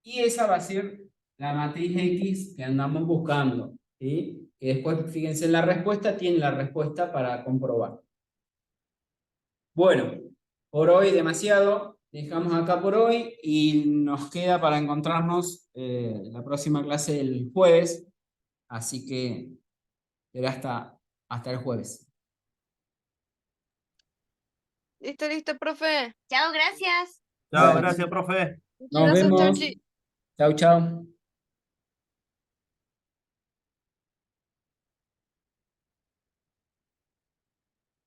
Y esa va a ser la matriz X que andamos buscando, ¿sí? Que después, fíjense en la respuesta, tiene la respuesta para comprobar. Bueno, por hoy demasiado, dejamos acá por hoy y nos queda para encontrarnos la próxima clase el jueves, así que será hasta el jueves. Listo, profe. Chao, gracias. Chao, Bueno, gracias, profe. nos Gracias, vemos. Chauchi. Chau, chau.